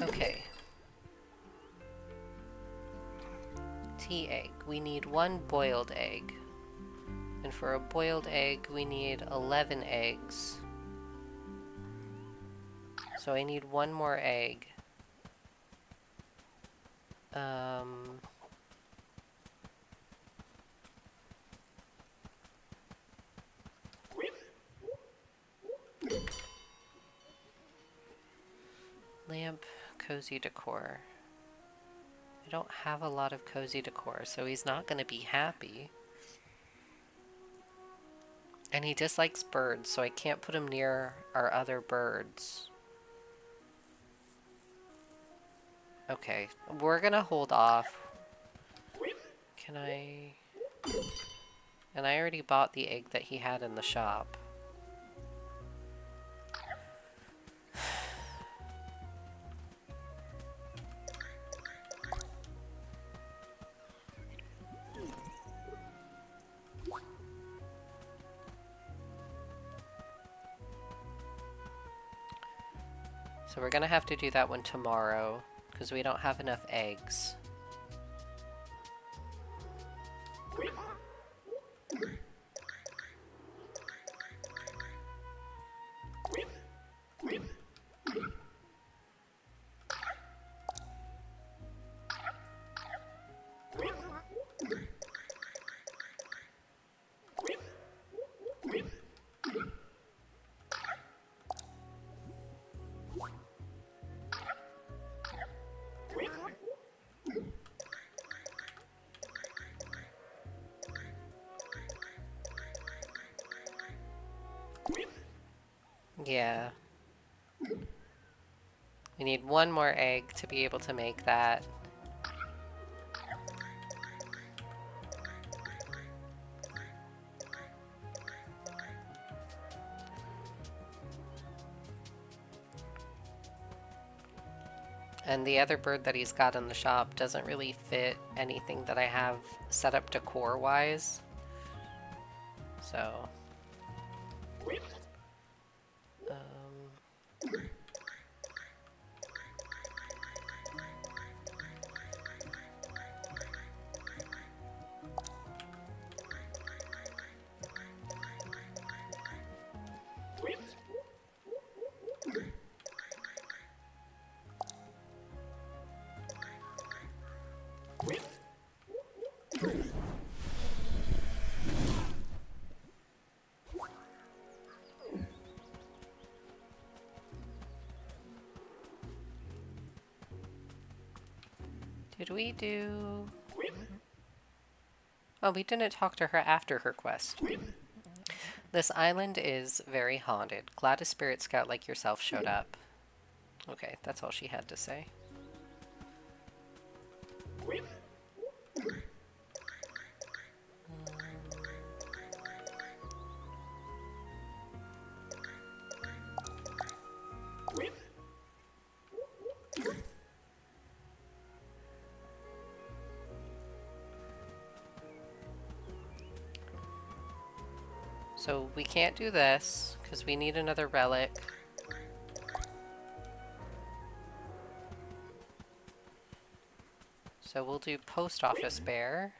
Okay. Tea egg. We need 1 boiled egg. And for a boiled egg, we need 11 eggs. So I need 1 more egg. Lamp, cozy decor. I don't have a lot of cozy decor, so he's not going to be happy. And he dislikes birds, so I can't put him near our other birds. Okay, we're gonna hold off. Can I... And I already bought the egg that he had in the shop. So we're gonna have to do that one tomorrow, because we don't have enough eggs. Yeah. We need 1 more egg to be able to make that. And the other bird that he's got in the shop doesn't really fit anything that I have set up decor-wise. So... Did we do... Oh, we didn't talk to her after her quest. This island is very haunted. Glad a spirit scout like yourself showed up. Okay, that's all she had to say. So we can't do this, because we need another relic. So we'll do post office bear.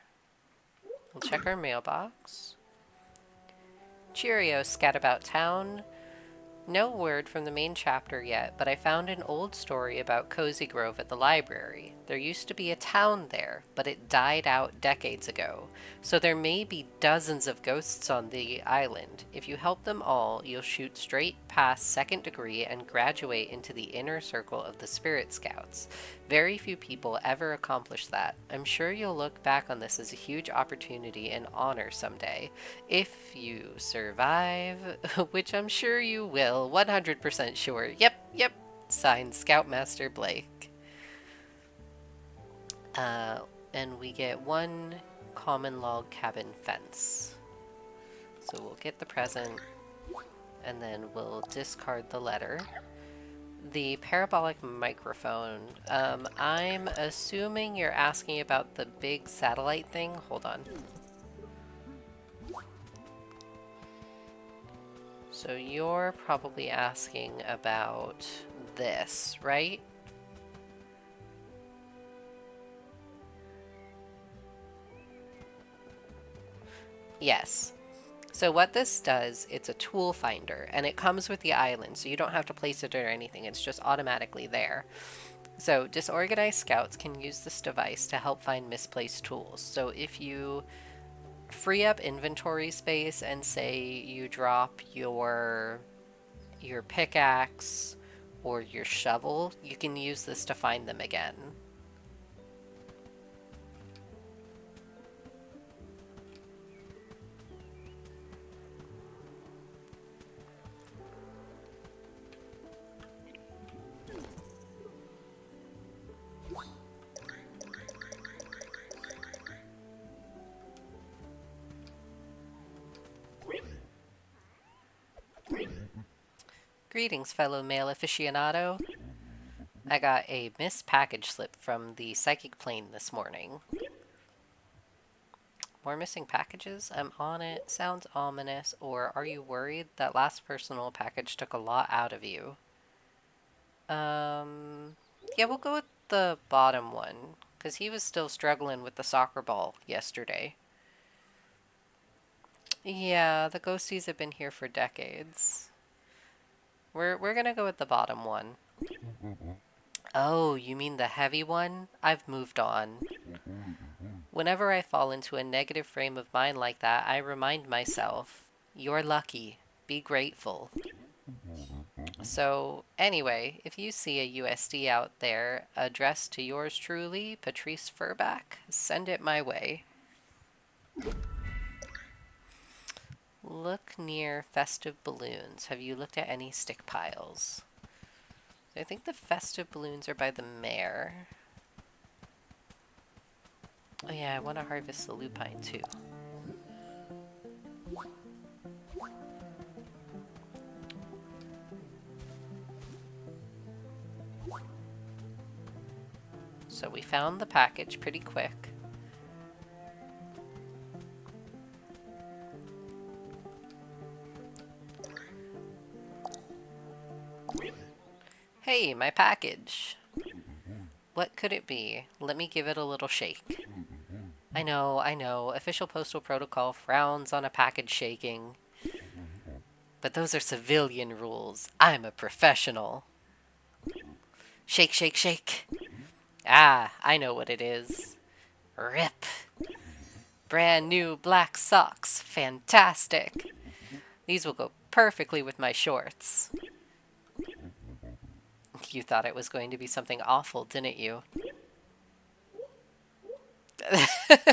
We'll check our mailbox. Cheerio, scat about town. No word from the main chapter yet, but I found an old story about Cozy Grove at the library. There used to be a town there, but it died out decades ago. So there may be dozens of ghosts on the island. If you help them all, you'll shoot straight past second degree and graduate into the inner circle of the Spirit Scouts. Very few people ever accomplish that. I'm sure you'll look back on this as a huge opportunity and honor someday. If you survive, which I'm sure you will, 100% sure. Yep. Signed, Scoutmaster Blake. And we get one common log cabin fence. So we'll get the present, and then we'll discard the letter. The parabolic microphone. I'm assuming you're asking about the big satellite thing. Hold on. So you're probably asking about this, right? Yes. So what this does, it's a tool finder, and it comes with the island, so you don't have to place it or anything. It's just automatically there. So disorganized scouts can use this device to help find misplaced tools. So if you free up inventory space and say you drop your pickaxe or your shovel, you can use this to find them again. Greetings, fellow mail aficionado. I got a missed package slip from the psychic plane this morning. More missing packages? I'm on it. Sounds ominous. Or are you worried? That last personal package took a lot out of you. Yeah, we'll go with the bottom one, because he was still struggling with the soccer ball yesterday. Yeah, the ghosties have been here for decades. We're gonna go with the bottom one. Oh, you mean the heavy one? I've moved on. Whenever I fall into a negative frame of mind like that, I remind myself, you're lucky. Be grateful. So, anyway, if you see a USD out there addressed to yours truly, Patrice Furback, send it my way. Look near festive balloons. Have you looked at any stick piles? I think the festive balloons are by the mayor. Oh yeah, I want to harvest the lupine too. So we found the package pretty quick. Hey, my package! What could it be? Let me give it a little shake. I know. Official postal protocol frowns on a package shaking. But those are civilian rules. I'm a professional. Shake, shake, shake. Ah, I know what it is. Rip. Brand new black socks. Fantastic. These will go perfectly with my shorts. You thought it was going to be something awful, didn't you?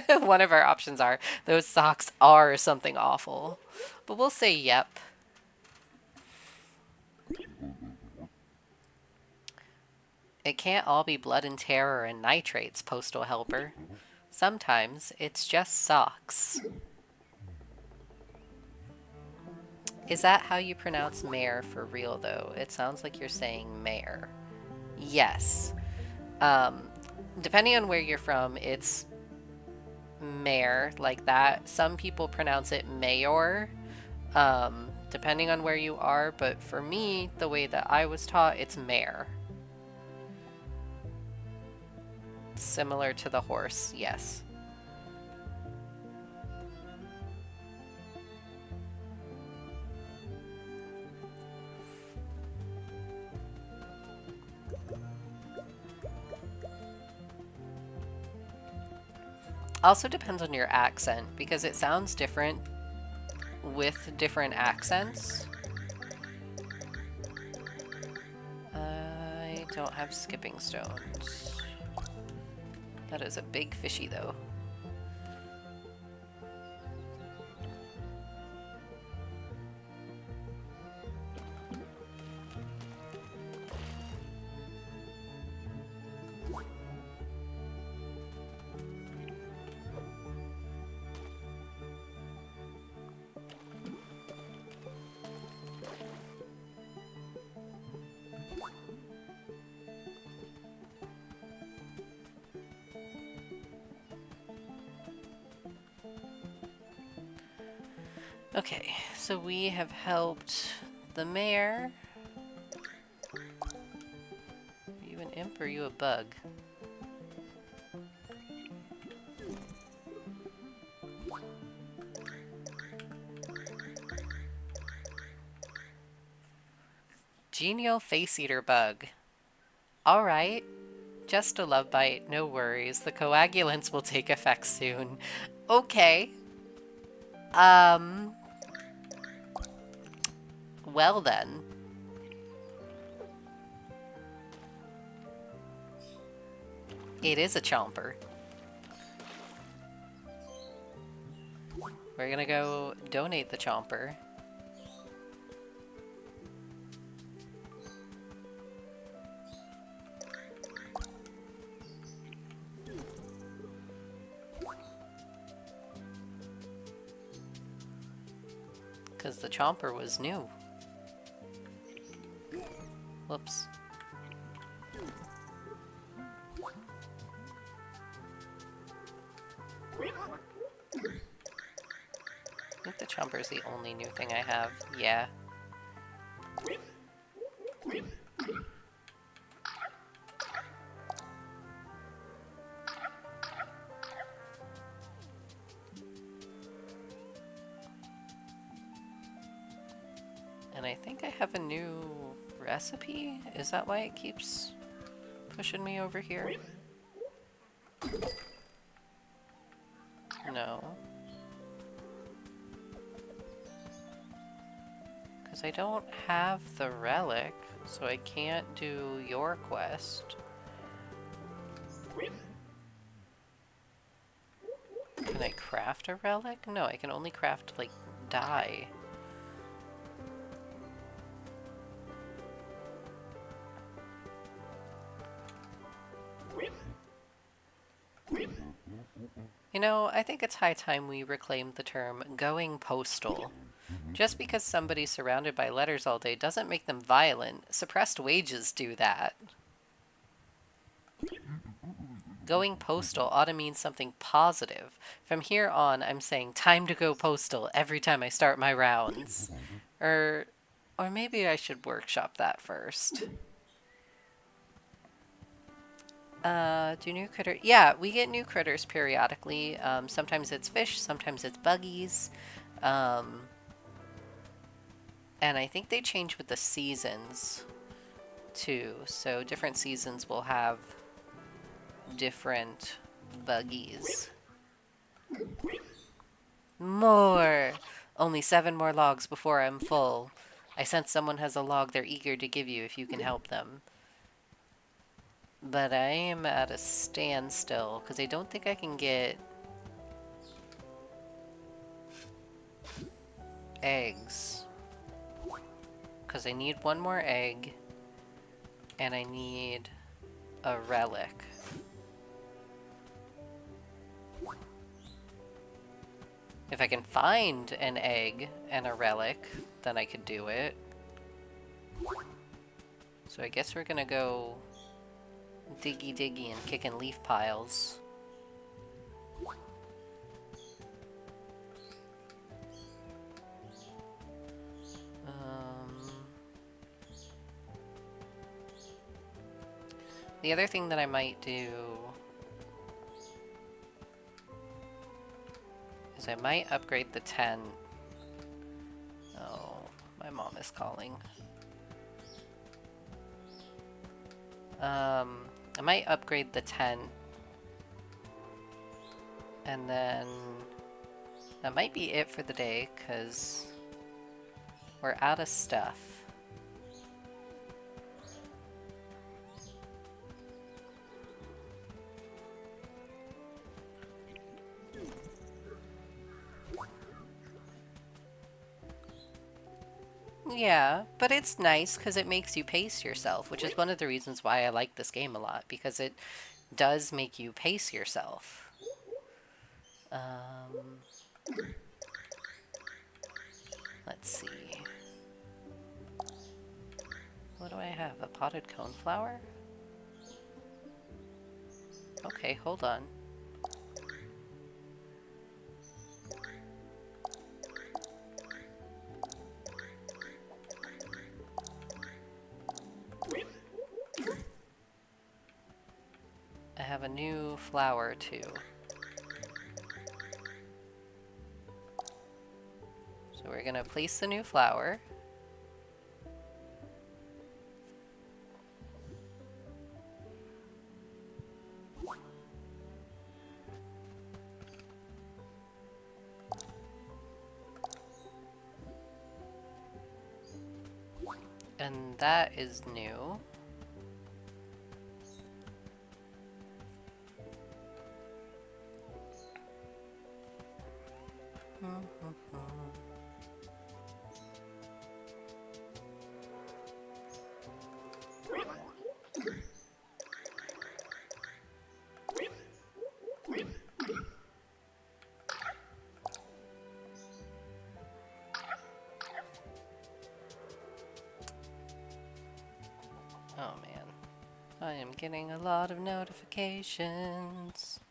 One of our options are, those socks are something awful. But we'll say yep. It can't all be blood and terror and nitrates, postal helper. Sometimes it's just socks. Is that how you pronounce mayor for real, though? It sounds like you're saying mayor. Yes. Depending on where you're from, it's mayor, like that. Some people pronounce it mayor, depending on where you are. But for me, the way that I was taught, it's mayor. Similar to the horse, yes. Also depends on your accent, because it sounds different with different accents. I don't have skipping stones. That is a big fishy, though. Okay, so we have helped the mayor. Are you an imp or are you a bug? Genial face eater bug. Alright, just a love bite, no worries. The coagulants will take effect soon. Okay. Well then. It is a chomper. We're gonna go donate the chomper. Because the chomper was new. Whoops. I think the chomper is the only new thing I have. Yeah. And I think I have a new recipe? Is that why it keeps pushing me over here? No. Because I don't have the relic, so I can't do your quest. Can I craft a relic? No, I can only craft, like, dye. You know, I think it's high time we reclaimed the term going postal. Just because somebody's surrounded by letters all day doesn't make them violent. Suppressed wages do that. Going postal ought to mean something positive. From here on, I'm saying time to go postal every time I start my rounds. Or maybe I should workshop that first. Do new critter? Yeah, we get new critters periodically. Sometimes it's fish, sometimes it's buggies. And I think they change with the seasons, too. So different seasons will have different buggies. More! Only 7 more logs before I'm full. I sense someone has a log they're eager to give you if you can help them. But I am at a standstill, because I don't think I can get eggs. Because I need 1 more egg, and I need a relic. If I can find an egg and a relic, then I could do it. So I guess we're gonna go diggy diggy and kicking leaf piles. The other thing that I might do is I might upgrade the tent. Oh, my mom is calling. I might upgrade the tent And then that might be it for the day, because we're out of stuff. Yeah, but it's nice because it makes you pace yourself, which is one of the reasons why I like this game a lot, because it does make you pace yourself. Let's see. What do I have? A potted coneflower? Okay, hold on. I have a new flower too. So we're gonna place the new flower. And that is new. Oh man, I am getting a lot of notifications.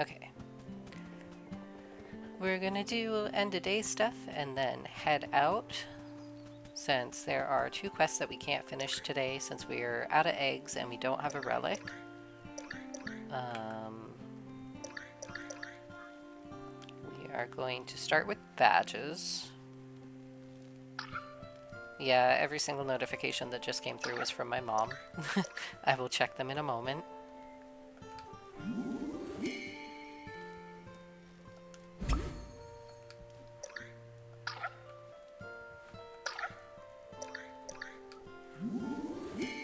Okay. We're gonna do end of day stuff and then head out, since there are 2 quests that we can't finish today since we are out of eggs and we don't have a relic. We are going to start with badges. Yeah, every single notification that just came through was from my mom. I will check them in a moment.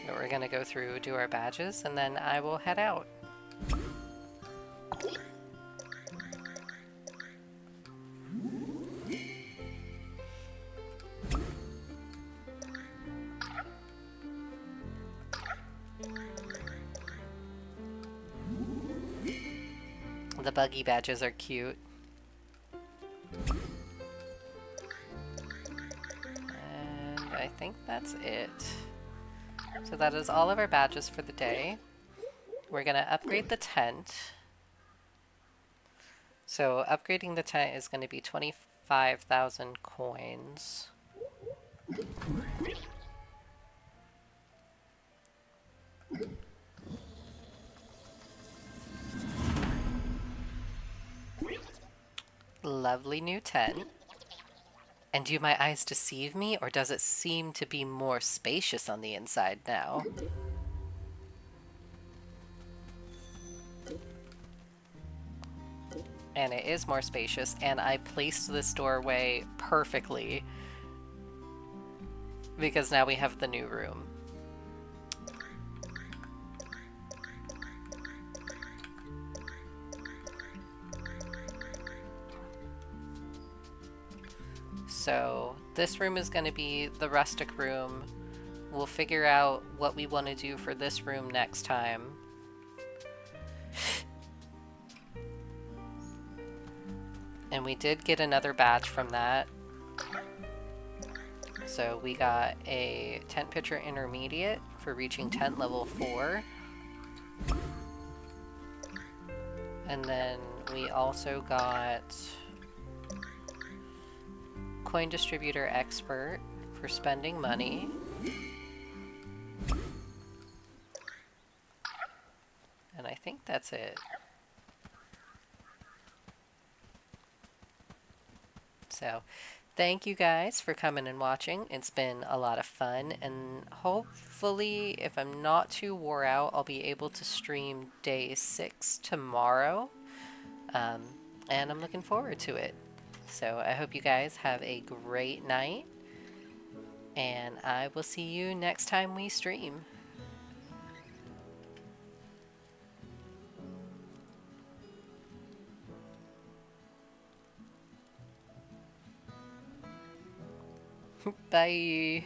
But we're gonna go through, do our badges, and then I will head out. The buggy badges are cute. And I think that's it. So that is all of our badges for the day. We're gonna upgrade the tent. So upgrading the tent is gonna be 25,000 coins. Lovely new tent. And do my eyes deceive me, or does it seem to be more spacious on the inside now? And it is more spacious, and I placed this doorway perfectly because now we have the new room. So this room is going to be the rustic room. We'll figure out what we want to do for this room next time. And we did get another badge from that. So we got a tent pitcher intermediate for reaching tent level 4. And then we also got coin distributor expert for spending money. And I think that's it. So, thank you guys for coming and watching. It's been a lot of fun, and hopefully, if I'm not too wore out, I'll be able to stream day 6 tomorrow. Um, and I'm looking forward to it. So, I hope you guys have a great night, and I will see you next time we stream. Bye.